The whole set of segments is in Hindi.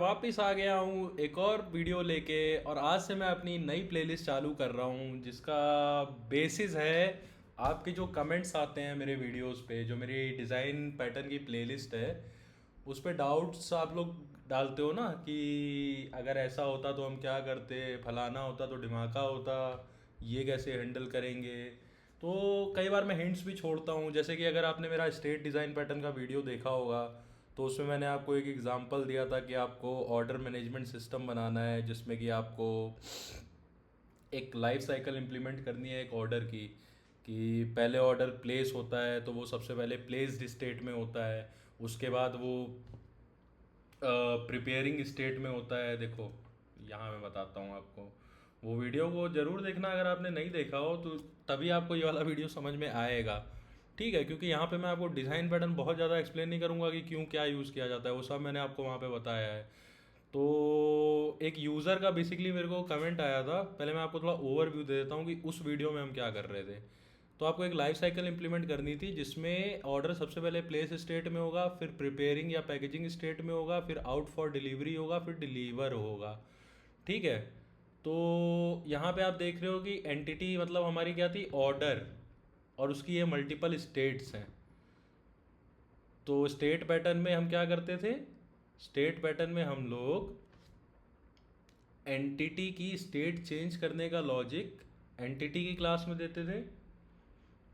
वापस आ गया हूँ एक और वीडियो लेके। और आज से मैं अपनी नई प्लेलिस्ट चालू कर रहा हूँ जिसका बेसिस है आपके जो कमेंट्स आते हैं मेरे वीडियोस पे। जो मेरी डिज़ाइन पैटर्न की प्लेलिस्ट है उस पे डाउट्स आप लोग डालते हो ना कि अगर ऐसा होता तो हम क्या करते, फलाना होता तो ढिमाका होता, ये कैसे हैंडल करेंगे। तो कई बार मैं हिंट्स भी छोड़ता हूँ, जैसे कि अगर आपने मेरा स्टेट डिज़ाइन पैटर्न का वीडियो देखा होगा तो उसमें मैंने आपको एक एग्जांपल दिया था कि आपको ऑर्डर मैनेजमेंट सिस्टम बनाना है जिसमें कि आपको एक लाइफ साइकिल इम्प्लीमेंट करनी है एक ऑर्डर की। कि पहले ऑर्डर प्लेस होता है तो वो सबसे पहले प्लेस्ड स्टेट में होता है, उसके बाद वो प्रिपेयरिंग स्टेट में होता है। देखो यहाँ मैं बताता हूँ आपको, वो वीडियो को ज़रूर देखना अगर आपने नहीं देखा हो तो, तभी आपको ये वाला वीडियो समझ में आएगा। ठीक है, क्योंकि यहाँ पे मैं आपको डिज़ाइन पैटर्न बहुत ज़्यादा एक्सप्लेन नहीं करूँगा कि क्यों क्या यूज़ किया जाता है, वो सब मैंने आपको वहाँ पे बताया है। तो एक यूज़र का बेसिकली मेरे को कमेंट आया था, पहले मैं आपको थोड़ा ओवरव्यू दे देता हूँ कि उस वीडियो में हम क्या कर रहे थे। तो आपको एक लाइफ साइकिल इंप्लीमेंट करनी थी जिसमें ऑर्डर सबसे पहले प्लेस स्टेट में होगा, फिर प्रिपेयरिंग या पैकेजिंग स्टेट में होगा, फिर आउट फॉर डिलीवरी होगा, फिर डिलीवर होगा। ठीक है। तो यहाँ पे आप देख रहे हो कि एंटिटी मतलब हमारी क्या थी, ऑर्डर, और उसकी ये मल्टीपल स्टेट्स हैं। तो स्टेट पैटर्न में हम क्या करते थे, स्टेट पैटर्न में हम लोग एंटिटी की स्टेट चेंज करने का लॉजिक एंटिटी की क्लास में देते थे।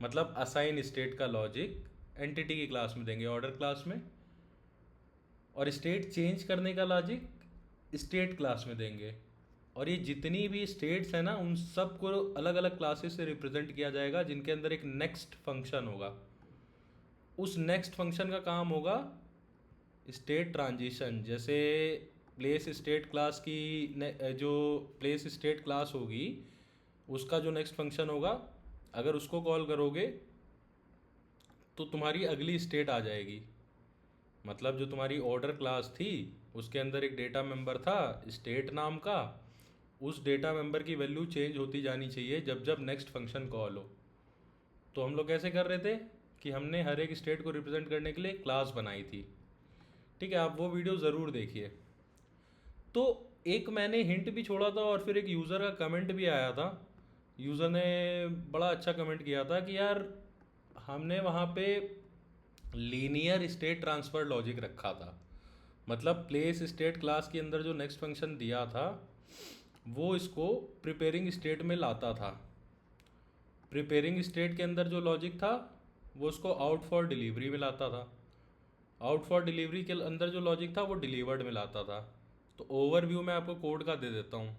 मतलब असाइन स्टेट का लॉजिक एंटिटी की क्लास में देंगे, ऑर्डर क्लास में। और स्टेट चेंज करने का लॉजिक स्टेट क्लास में देंगे। और ये जितनी भी स्टेट्स हैं ना उन सब को अलग अलग क्लासेस से रिप्रेजेंट किया जाएगा जिनके अंदर एक नेक्स्ट फंक्शन होगा। उस नेक्स्ट फंक्शन का काम होगा स्टेट ट्रांजिशन। जैसे प्लेस स्टेट क्लास की जो प्लेस स्टेट क्लास होगी उसका जो नेक्स्ट फंक्शन होगा, अगर उसको कॉल करोगे तो तुम्हारी अगली स्टेट आ जाएगी। मतलब जो तुम्हारी ऑर्डर क्लास थी उसके अंदर एक डेटा मेंबर था स्टेट नाम का, उस डेटा मेंबर की वैल्यू चेंज होती जानी चाहिए जब जब नेक्स्ट फंक्शन कॉल हो। तो हम लोग कैसे कर रहे थे कि हमने हर एक स्टेट को रिप्रेजेंट करने के लिए क्लास बनाई थी। ठीक है, आप वो वीडियो ज़रूर देखिए। तो एक मैंने हिंट भी छोड़ा था और फिर एक यूज़र का कमेंट भी आया था। यूज़र ने बड़ा अच्छा कमेंट किया था कि यार हमने वहाँ पे लीनियर स्टेट ट्रांसफ़र लॉजिक रखा था। मतलब प्लेस स्टेट क्लास के अंदर जो नेक्स्ट फंक्शन दिया था वो इसको प्रिपेयरिंग स्टेट में लाता था। प्रिपेयरिंग स्टेट के अंदर जो लॉजिक था वो उसको आउट फॉर डिलीवरी में लाता था। आउट फॉर डिलीवरी के अंदर जो लॉजिक था वो डिलीवर्ड में लाता था। तो ओवरव्यू मैं आपको कोड का दे देता हूँ।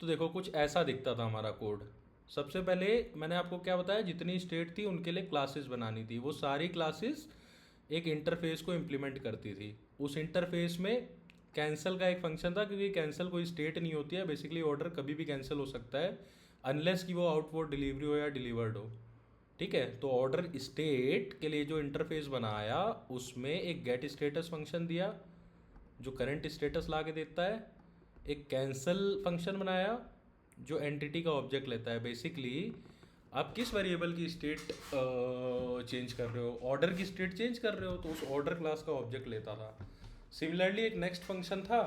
तो देखो कुछ ऐसा दिखता था हमारा कोड। सबसे पहले मैंने आपको क्या बताया, जितनी स्टेट थी उनके लिए क्लासेस बनानी थी। वो सारी क्लासेस एक इंटरफेस को इम्प्लीमेंट करती थी। उस इंटरफेस में कैंसिल का एक फंक्शन था, क्योंकि कैंसिल कोई स्टेट नहीं होती है, बेसिकली ऑर्डर कभी भी कैंसिल हो सकता है अनलेस कि वो आउट फॉर डिलीवरी हो या डिलीवर्ड हो। ठीक है, तो ऑर्डर स्टेट के लिए जो इंटरफेस बनाया उसमें एक गेट स्टेटस फंक्शन दिया जो करंट स्टेटस ला के देता है। एक कैंसिल फंक्शन बनाया जो एंटिटी का ऑब्जेक्ट लेता है। बेसिकली आप किस वेरिएबल की स्टेट चेंज कर रहे हो, ऑर्डर की स्टेट चेंज कर रहे हो तो उस ऑर्डर क्लास का ऑब्जेक्ट लेता था। सिमिलरली एक नेक्स्ट फंक्शन था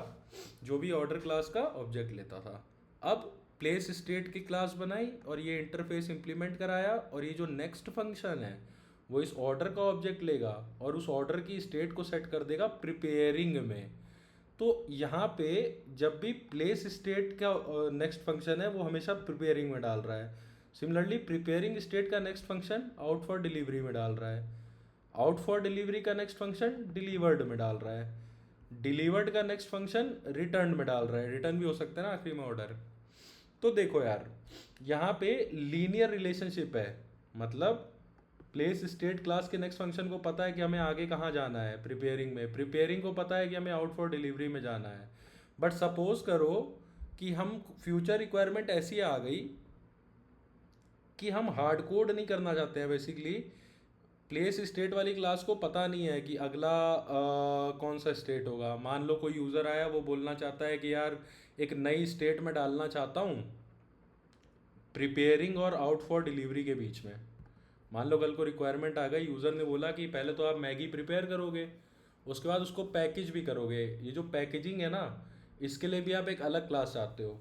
जो भी ऑर्डर क्लास का ऑब्जेक्ट लेता था। अब प्लेस स्टेट की क्लास बनाई और ये इंटरफेस इंप्लीमेंट कराया, और ये जो नेक्स्ट फंक्शन है वो इस ऑर्डर का ऑब्जेक्ट लेगा और उस ऑर्डर की स्टेट को सेट कर देगा प्रिपेयरिंग में। तो यहाँ पे जब भी प्लेस स्टेट का नेक्स्ट फंक्शन है वो हमेशा प्रिपेयरिंग में डाल रहा है। सिमिलरली प्रिपेयरिंग स्टेट का next function out for delivery में डाल रहा है। आउट फॉर डिलीवरी का नेक्स्ट फंक्शन डिलीवर्ड में डाल रहा है। डिलीवर्ड का नेक्स्ट फंक्शन रिटर्न में डाल रहा है। रिटर्न भी हो सकता है ना आखिरी में ऑर्डर। तो देखो यार यहाँ पे लीनियर रिलेशनशिप है। मतलब प्लेस स्टेट क्लास के नेक्स्ट फंक्शन को पता है कि हमें आगे कहाँ जाना है प्रिपेयरिंग में, प्रिपेयरिंग को पता है कि हमें आउट फॉर डिलीवरी में जाना है। बट सपोज करो कि हम फ्यूचर रिक्वायरमेंट ऐसी आ गई कि हम हार्ड कोड नहीं करना चाहते हैं। बेसिकली प्लेस स्टेट वाली क्लास को पता नहीं है कि अगला कौन सा स्टेट होगा। मान लो कोई यूज़र आया वो बोलना चाहता है कि यार एक नई स्टेट में डालना चाहता हूँ प्रिपेयरिंग और आउट फॉर डिलीवरी के बीच में। मान लो कल को रिक्वायरमेंट आ गई, यूज़र ने बोला कि पहले तो आप मैगी प्रिपेयर करोगे उसके बाद उसको पैकेज भी करोगे। ये जो पैकेजिंग है ना, इसके लिए भी आप एक अलग क्लास चाहते हो,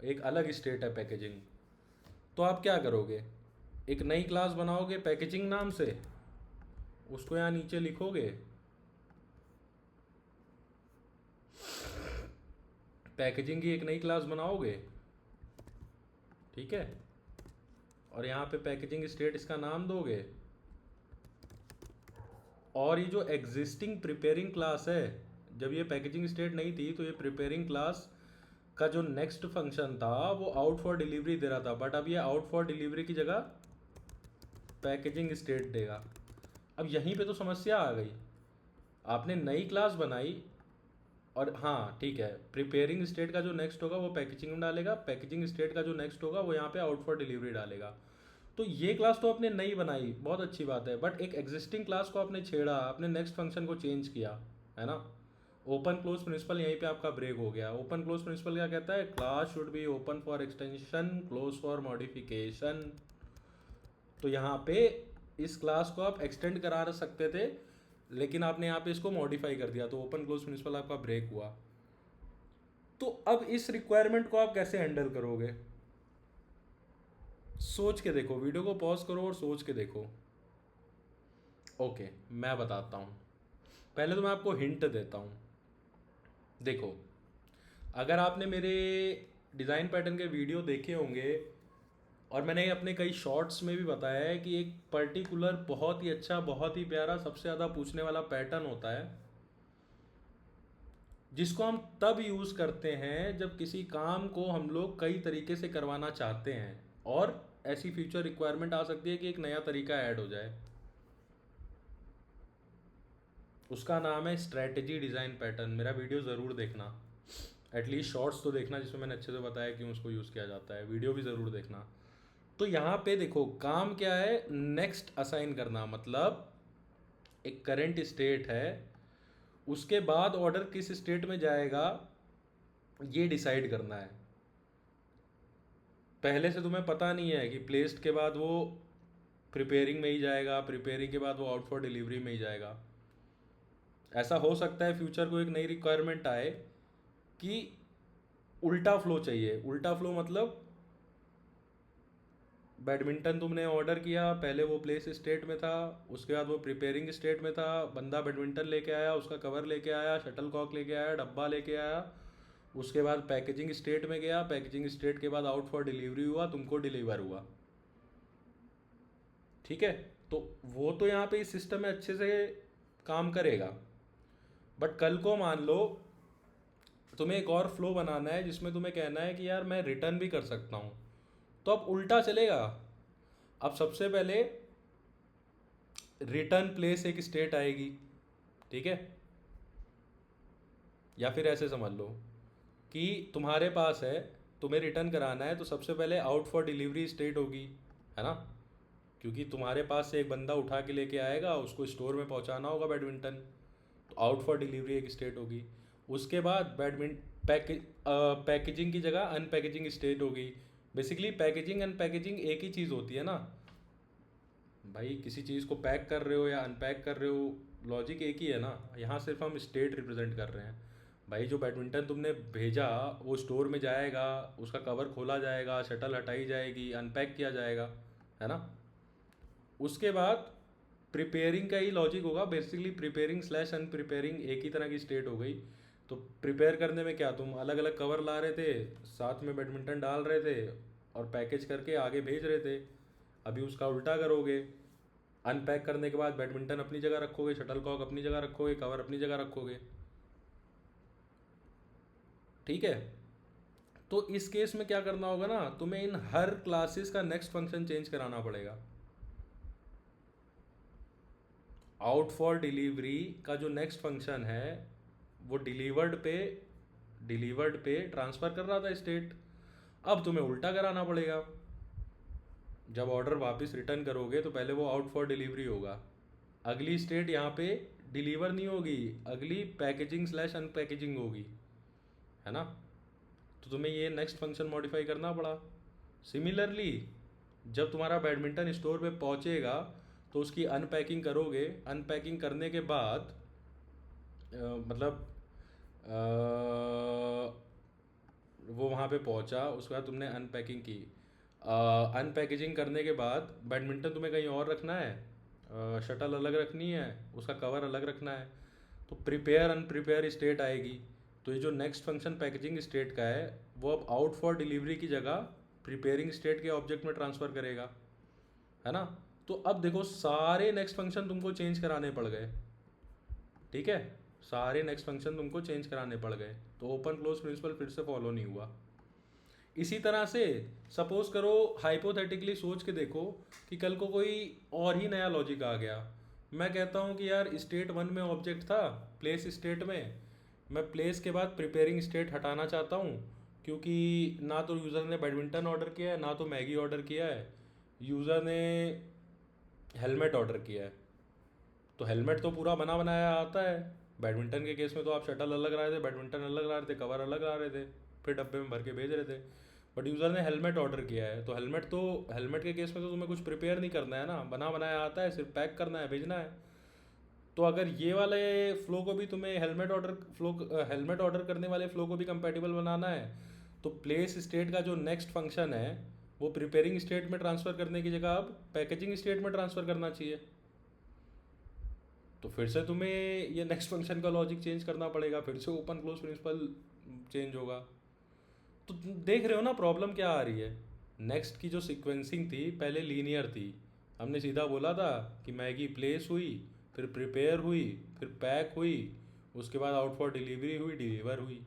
एक अलग स्टेट है पैकेजिंग। तो आप क्या करोगे, एक नई क्लास बनाओगे पैकेजिंग नाम से, उसको यहाँ नीचे लिखोगे, पैकेजिंग की एक नई क्लास बनाओगे, ठीक है। और यहाँ पे पैकेजिंग स्टेट इसका नाम दोगे। और ये जो एग्जिस्टिंग प्रिपेयरिंग क्लास है, जब ये पैकेजिंग स्टेट नहीं थी तो ये प्रिपेयरिंग क्लास का जो नेक्स्ट फंक्शन था वो आउट फॉर डिलीवरी दे रहा था, बट अब ये आउट फॉर डिलीवरी की जगह पैकेजिंग स्टेट देगा। अब यहीं पे तो समस्या आ गई, आपने नई क्लास बनाई और हाँ ठीक है, प्रिपेयरिंग स्टेट का जो नेक्स्ट होगा वो पैकेजिंग में डालेगा, पैकेजिंग स्टेट का जो नेक्स्ट होगा वो यहाँ पे आउट फॉर डिलीवरी डालेगा। तो ये क्लास तो आपने नई बनाई, बहुत अच्छी बात है, बट एक एग्जिस्टिंग क्लास को आपने छेड़ा, आपने नेक्स्ट फंक्शन को चेंज किया, है ना। ओपन क्लोज प्रिंसिपल यहीं पे आपका ब्रेक हो गया। ओपन क्लोज प्रिंसिपल क्या कहता है, class should be open for extension, close for modification. तो यहाँ पे इस क्लास को आप एक्सटेंड करा सकते थे, लेकिन आपने यहाँ पे इसको मॉडिफाई कर दिया, तो ओपन क्लोज प्रिंसिपल आपका ब्रेक हुआ। तो अब इस रिक्वायरमेंट को आप कैसे हैंडल करोगे, सोच के देखो, वीडियो को पॉज करो और सोच के देखो। ओके, मैं बताता हूँ। पहले तो मैं आपको हिंट देता हूँ। देखो, अगर आपने मेरे डिज़ाइन पैटर्न के वीडियो देखे होंगे, और मैंने अपने कई शॉर्ट्स में भी बताया है कि एक पर्टिकुलर बहुत ही अच्छा, बहुत ही प्यारा, सबसे ज़्यादा पूछने वाला पैटर्न होता है, जिसको हम तब यूज़ करते हैं जब किसी काम को हम लोग कई तरीके से करवाना चाहते हैं और ऐसी फ्यूचर रिक्वायरमेंट आ सकती है कि एक नया तरीका ऐड हो जाए। उसका नाम है स्ट्रैटेजी डिज़ाइन पैटर्न। मेरा वीडियो ज़रूर देखना, एटलीस्ट शॉर्ट्स तो देखना जिसमें मैंने अच्छे से बताया क्यों उसको यूज़ किया जाता है, वीडियो भी ज़रूर देखना। तो यहाँ पे देखो, काम क्या है, नेक्स्ट असाइन करना, मतलब एक करंट स्टेट है, उसके बाद ऑर्डर किस स्टेट में जाएगा ये डिसाइड करना है। पहले से तुम्हें पता नहीं है कि प्लेस्ड के बाद वो प्रिपेयरिंग में ही जाएगा, प्रिपेयरिंग के बाद वो आउट फॉर डिलीवरी में ही जाएगा। ऐसा हो सकता है फ्यूचर को एक नई रिक्वायरमेंट आए कि उल्टा फ्लो चाहिए। उल्टा फ्लो मतलब बैडमिंटन तुमने ऑर्डर किया, पहले वो प्लेस स्टेट में था, उसके बाद वो प्रिपेयरिंग स्टेट में था, बंदा बैडमिंटन लेके आया, उसका कवर लेके आया, शटल कॉक लेके आया, डब्बा लेके आया, उसके बाद पैकेजिंग स्टेट में गया, पैकेजिंग स्टेट के बाद आउट फॉर डिलीवरी हुआ, तुमको डिलीवर हुआ, ठीक है। तो वो तो यहाँ पे इस सिस्टम में अच्छे से काम करेगा, बट कल को मान लो तुम्हें एक और फ्लो बनाना है जिसमें तुम्हें कहना है कि यार मैं रिटर्न भी कर सकता हूँ, तो अब उल्टा चलेगा। अब सबसे पहले रिटर्न प्लेस एक स्टेट आएगी, ठीक है। या फिर ऐसे समझ लो कि तुम्हारे पास है, तुम्हें रिटर्न कराना है, तो सबसे पहले आउट फॉर डिलीवरी स्टेट होगी, है ना, क्योंकि तुम्हारे पास से एक बंदा उठा के लेके आएगा, उसको स्टोर में पहुंचाना होगा बैडमिंटन, तो आउट फॉर डिलीवरी एक स्टेट होगी। उसके बाद पैकेजिंग की जगह अनपैकेजिंग स्टेट होगी। बेसिकली पैकेजिंग अनपैकेजिंग एक ही चीज़ होती है ना भाई, किसी चीज़ को पैक कर रहे हो या अनपैक कर रहे हो, लॉजिक एक ही है ना। यहाँ सिर्फ हम स्टेट रिप्रेजेंट कर रहे हैं। भाई जो बैडमिंटन तुमने भेजा वो स्टोर में जाएगा, उसका कवर खोला जाएगा, शटल हटाई जाएगी, अनपैक किया जाएगा, है ना। उसके बाद प्रिपेयरिंग का ही लॉजिक होगा, बेसिकली प्रिपेयरिंग स्लैश अनप्रिपेयरिंग एक ही तरह की स्टेट हो गई। तो प्रिपेयर करने में क्या, तुम अलग अलग कवर ला रहे थे, साथ में बैडमिंटन डाल रहे थे और पैकेज करके आगे भेज रहे थे। अभी उसका उल्टा करोगे, अनपैक करने के बाद बैडमिंटन अपनी जगह रखोगे, शटल कॉक अपनी जगह रखोगे, कवर अपनी जगह रखोगे, ठीक है। तो इस केस में क्या करना होगा ना, तुम्हें इन हर क्लासेस का नेक्स्ट फंक्शन चेंज कराना पड़ेगा। आउट फॉर डिलीवरी का जो नेक्स्ट फंक्शन है वो डिलीवर्ड पे ट्रांसफ़र कर रहा था स्टेट, अब तुम्हें उल्टा कराना पड़ेगा। जब ऑर्डर वापस रिटर्न करोगे तो पहले वो आउट फॉर डिलीवरी होगा, अगली स्टेट यहाँ पे डिलीवर नहीं होगी, अगली पैकेजिंग स्लैश अनपैकेजिंग होगी, है ना। तो तुम्हें ये नेक्स्ट फंक्शन मॉडिफाई करना पड़ा। सिमिलरली जब तुम्हारा बैडमिंटन स्टोर पे पहुँचेगा तो उसकी अनपैकिंग करोगे, अनपैकिंग करने के बाद मतलब वो वहाँ पे पहुँचा, उसके बाद तुमने अनपैकिंग की। अनपैकेजिंग करने के बाद बैडमिंटन तुम्हें कहीं और रखना है, शटल अलग रखनी है, उसका कवर अलग रखना है। तो प्रिपेयर अनप्रिपेयर स्टेट आएगी। तो ये जो नेक्स्ट फंक्शन पैकेजिंग स्टेट का है, वो अब आउट फॉर डिलीवरी की जगह प्रिपेयरिंग स्टेट के ऑब्जेक्ट में ट्रांसफ़र करेगा, है ना। तो अब देखो सारे नेक्स्ट फंक्शन तुमको चेंज कराने पड़ गए, ठीक है। सारे नेक्स्ट फंक्शन तुमको चेंज कराने पड़ गए, तो ओपन क्लोज प्रिंसिपल फिर से फॉलो नहीं हुआ। इसी तरह से सपोज करो, हाइपोथेटिकली सोच के देखो कि कल को कोई और ही नया लॉजिक आ गया। मैं कहता हूँ कि यार स्टेट वन में ऑब्जेक्ट था, प्लेस स्टेट में, मैं प्लेस के बाद प्रिपेयरिंग स्टेट हटाना चाहता हूँ, क्योंकि ना तो यूज़र ने बैडमिंटन ऑर्डर किया है, ना तो मैगी ऑर्डर किया है, यूज़र ने हेलमेट ऑर्डर किया है। तो हेलमेट तो पूरा बना बनाया आता है। बैडमिंटन के केस में तो आप शटल अलग ला रहे थे, बैडमिंटन अलग ला रहे थे, कवर अलग ला रहे थे, फिर डब्बे में भर के भेज रहे थे। बट यूज़र ने हेलमेट ऑर्डर किया है, तो हेलमेट के केस में तो तुम्हें कुछ प्रिपेयर नहीं करना है ना, बना बनाया आता है, सिर्फ पैक करना है, भेजना है। तो अगर ये वाले फ्लो को भी तुम्हें हेलमेट ऑर्डर करने वाले फ्लो को भी कंपेटिबल बनाना है, तो प्लेस स्टेट का जो नेक्स्ट फंक्शन है वो प्रिपेयरिंग स्टेट में ट्रांसफ़र करने की जगह अब पैकेजिंग स्टेट में ट्रांसफ़र करना चाहिए। तो फिर से तुम्हें ये नेक्स्ट फंक्शन का लॉजिक चेंज करना पड़ेगा, फिर से ओपन क्लोज प्रिंसिपल चेंज होगा। तो तुम देख रहे हो ना प्रॉब्लम क्या आ रही है। नेक्स्ट की जो सीक्वेंसिंग थी पहले लीनियर थी, हमने सीधा बोला था कि मैगी प्लेस हुई, फिर प्रिपेयर हुई, फिर पैक हुई, उसके बाद आउट फॉर डिलीवरी हुई, डिलीवर हुई।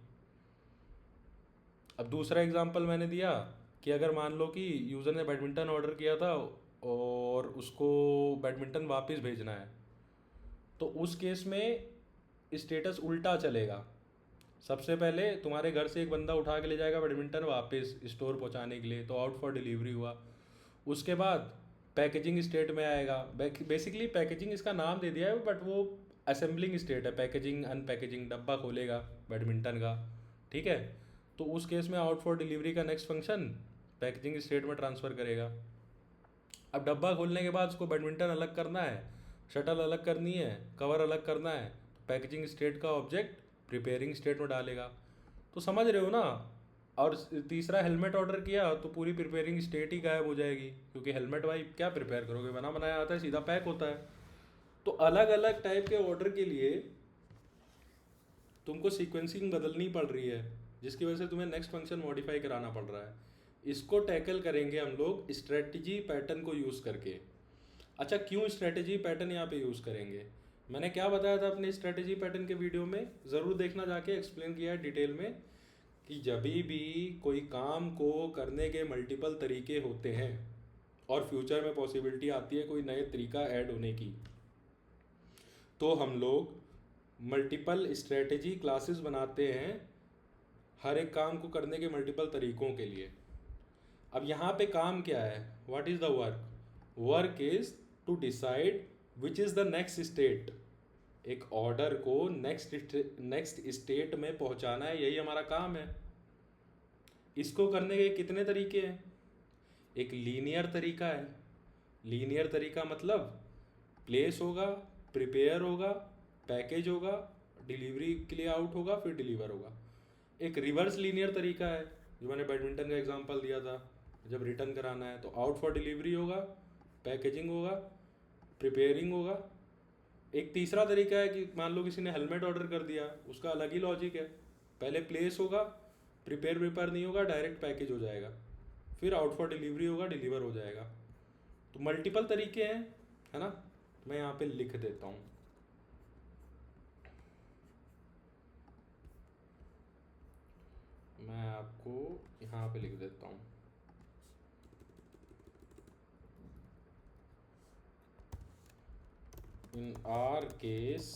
अब दूसरा एग्जांपल मैंने दिया कि अगर मान लो कि यूज़र ने बैडमिंटन ऑर्डर किया था और उसको बैडमिंटन वापस भेजना है, तो उस केस में स्टेटस उल्टा चलेगा। सबसे पहले तुम्हारे घर से एक बंदा उठा के ले जाएगा बैडमिंटन वापस स्टोर पहुंचाने के लिए, तो आउट फॉर डिलीवरी हुआ। उसके बाद पैकेजिंग स्टेट में आएगा। बेसिकली पैकेजिंग इसका नाम दे दिया है, बट वो असेंबलिंग स्टेट है। पैकेजिंग अनपैकेजिंग, डब्बा खोलेगा बैडमिंटन का, ठीक है। तो उस केस में आउट फॉर डिलीवरी का नेक्स्ट फंक्शन पैकेजिंग स्टेट में ट्रांसफ़र करेगा। अब डब्बा खोलने के बाद उसको बैडमिंटन अलग करना है, शटल अलग करनी है, कवर अलग करना है, तो पैकेजिंग स्टेट का ऑब्जेक्ट प्रिपेयरिंग स्टेट में डालेगा। तो समझ रहे हो ना। और तीसरा हेलमेट ऑर्डर किया तो पूरी प्रिपेयरिंग स्टेट ही गायब हो जाएगी, क्योंकि हेलमेट भाई क्या प्रिपेयर करोगे, बना बनाया आता है, सीधा पैक होता है। तो अलग अलग टाइप के ऑर्डर के लिए तुमको सीक्वेंसिंग बदलनी पड़ रही है, जिसकी वजह से तुम्हें नेक्स्ट फंक्शन मॉडिफाई कराना पड़ रहा है। इसको टैकल करेंगे हम लोग स्ट्रेटजी पैटर्न को यूज़ करके। अच्छा, क्यों स्ट्रेटजी पैटर्न यहाँ पे यूज़ करेंगे, मैंने क्या बताया था अपने स्ट्रेटजी पैटर्न के वीडियो में, ज़रूर देखना जाके, एक्सप्लेन किया है डिटेल में कि जब भी कोई काम को करने के मल्टीपल तरीके होते हैं और फ्यूचर में पॉसिबिलिटी आती है कोई नए तरीका ऐड होने की, तो हम लोग मल्टीपल स्ट्रेटजी क्लासेस बनाते हैं हर एक काम को करने के मल्टीपल तरीकों के लिए। अब यहाँ पे काम क्या है, what is the work, work is to decide which is the next state. एक ऑर्डर को नेक्स्ट स्टेट में पहुँचाना है, यही हमारा काम है। इसको करने के कितने तरीके हैं, एक लीनियर तरीका है। लीनियर तरीका मतलब प्लेस होगा, प्रिपेयर होगा, पैकेज होगा, डिलीवरी के लिए आउट होगा, फिर डिलीवर होगा। एक रिवर्स लीनियर तरीका है, जो मैंने बैडमिंटन का एग्जांपल दिया था, जब रिटर्न कराना है तो आउट फॉर डिलीवरी होगा, पैकेजिंग होगा, प्रिपेयरिंग होगा। एक तीसरा तरीका है कि मान लो किसी ने हेलमेट ऑर्डर कर दिया, उसका अलग ही लॉजिक है, पहले प्लेस होगा, प्रिपेयर नहीं होगा, डायरेक्ट पैकेज हो जाएगा, फिर आउट फॉर डिलीवरी होगा, डिलीवर हो जाएगा। तो मल्टीपल तरीके हैं, है ना। मैं यहाँ पे लिख देता हूँ, मैं आपको यहाँ पे लिख देता हूँ। इन are case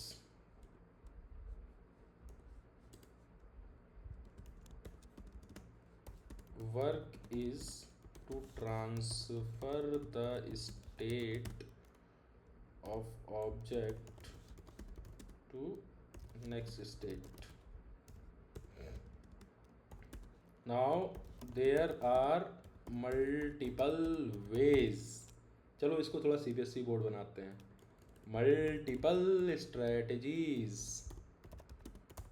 work is to transfer the state of object to next state. Now there are multiple ways, चलो इसको थोड़ा सीबीएसई बोर्ड बनाते हैं। Multiple strategies,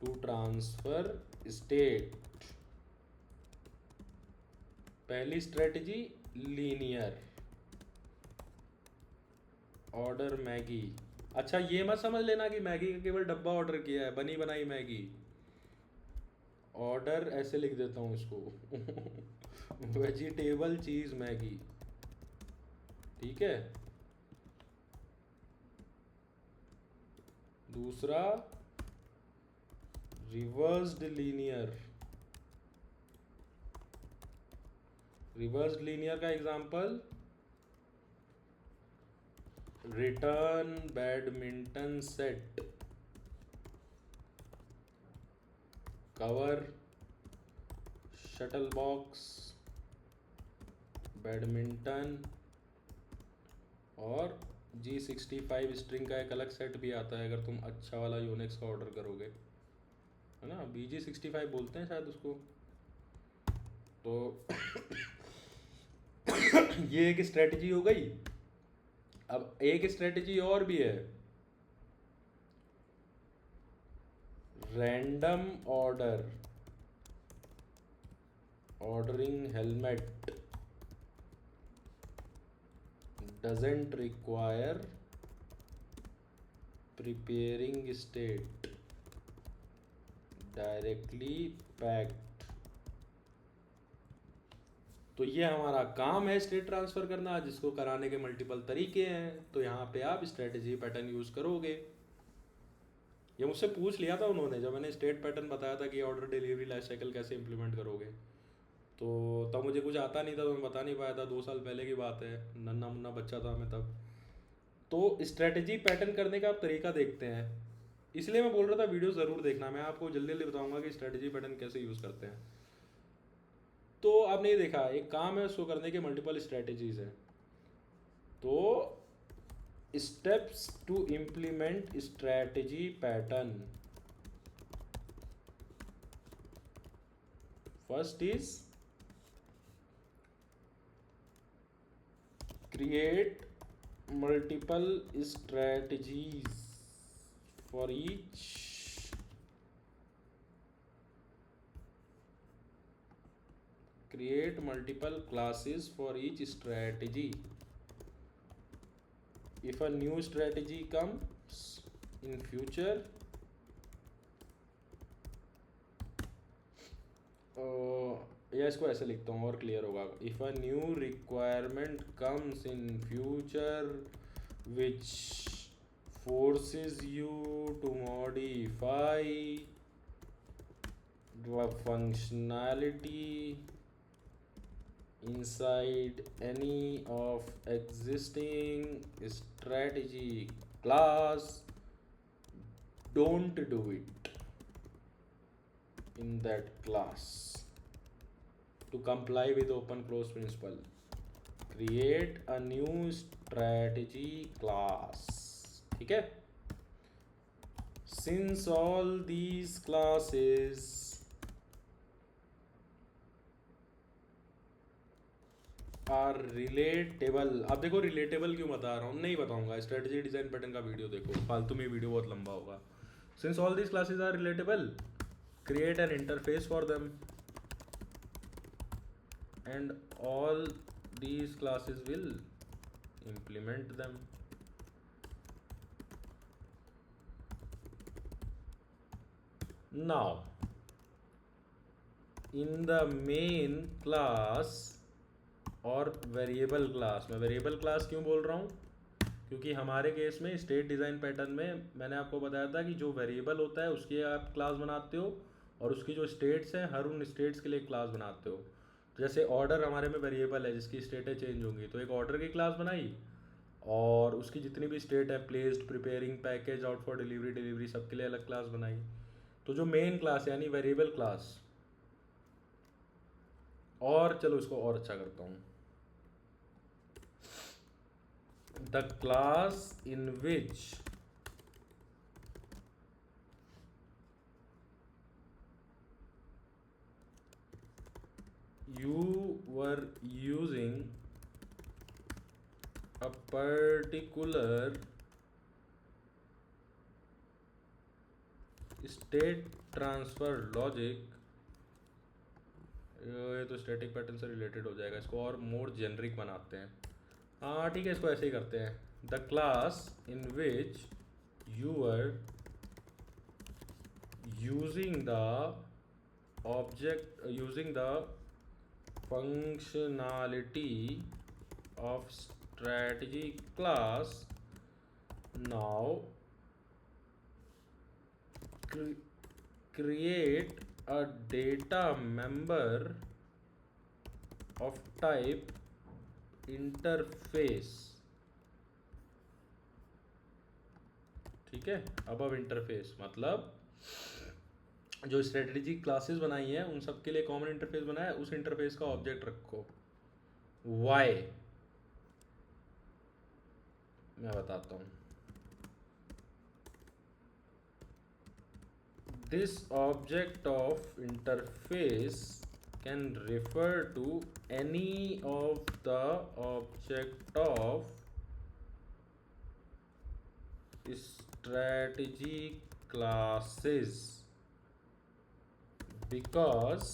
to transfer state. पहली स्ट्रेटजी लीनियर ऑर्डर मैगी। अच्छा ये मत समझ लेना कि मैगी का केवल डब्बा ऑर्डर किया है, बनी बनाई मैगी। ऑर्डर ऐसे लिख देता हूँ इसको वेजिटेबल चीज मैगी, ठीक है। दूसरा रिवर्स्ड लीनियर। रिवर्स्ड लीनियर का example return badminton set, cover shuttle box badminton, और G65 स्ट्रिंग का एक अलग सेट भी आता है अगर तुम अच्छा वाला यूनिक्स का ऑर्डर करोगे, है ना। BG65 बोलते हैं शायद उसको। तो ये एक स्ट्रेटजी हो गई। अब एक स्ट्रेटजी और भी है, random order, ordering helmet doesn't require preparing state, directly packed। तो ये हमारा काम है स्टेट ट्रांसफर करना, जिसको कराने के मल्टीपल तरीके हैं। तो यहाँ पे आप स्ट्रेटजी पैटर्न यूज करोगे। ये मुझसे पूछ लिया था उन्होंने जब मैंने स्टेट पैटर्न बताया था कि ऑर्डर डिलीवरी लाइफ साइकिल कैसे इंप्लीमेंट करोगे। तो तब मुझे कुछ आता नहीं था, तो मैं बता नहीं पाया था, 2 साल पहले की बात है, नन्ना मुन्ना बच्चा था मैं तब। तो स्ट्रेटजी पैटर्न करने का आप तरीका देखते हैं, इसलिए मैं बोल रहा था वीडियो ज़रूर देखना। मैं आपको जल्दी जल्दी बताऊंगा कि स्ट्रेटजी पैटर्न कैसे यूज़ करते हैं। तो आपने ये देखा एक काम है, उसको करने के मल्टीपल स्ट्रेटजीज हैं। तो steps to implement strategy pattern, first is create multiple strategies for each create multiple classes for each strategy। if a new strategy comes in future, या इसको ऐसे लिखता हूँ और क्लियर होगा। If a new requirement comes in future which forces you to modify the functionality inside any of existing strategy class, don't do it in that class to comply with open close principle। create a new strategy class, ठीक है। since all these classes are relatable. अब देखो रिलेटेबल क्यों बता रहा हूँ, नहीं बताऊंगा, स्ट्रेटजी डिजाइन पैटर्न का वीडियो देखो, फालतू में वीडियो बहुत लंबा होगा। Since all these classes are relatable, create an interface for them and all these classes will implement them। now in the main class और वेरिएबल क्लास, मैं वेरिएबल क्लास क्यों बोल रहा हूँ, क्योंकि हमारे केस में स्टेट डिज़ाइन पैटर्न में मैंने आपको बताया था कि जो वेरिएबल होता है उसकी आप क्लास बनाते हो, और उसकी जो स्टेट्स हैं हर उन स्टेट्स के लिए क्लास बनाते हो। तो जैसे ऑर्डर हमारे में वेरिएबल है जिसकी स्टेटें चेंज होंगी, तो एक ऑर्डर की क्लास बनाई, और उसकी जितनी भी स्टेट है placed, preparing, package, out for delivery, delivery, सबके लिए अलग क्लास बनाई। तो जो मेन क्लास यानी वेरिएबल क्लास, और चलो इसको और अच्छा करता हूँ, the class in which you were using a particular state transfer logic, ये तो स्टैटिक पैटर्न से रिलेटेड हो जाएगा, इसको और मोर जेनरिक बनाते हैं। हाँ ठीक है, इसको ऐसे ही करते हैं। The class in which you are using the object, using the functionality of strategy class now create a data member of type interface। ठीक है, अब इंटरफेस मतलब जो स्ट्रेटजी क्लासेस बनाई हैं उन सब के लिए कॉमन इंटरफेस बनाया है, उस इंटरफेस का ऑब्जेक्ट रखो। वाई मैं बताता हूँ। This object of interface can refer to any of the object of strategy classes, because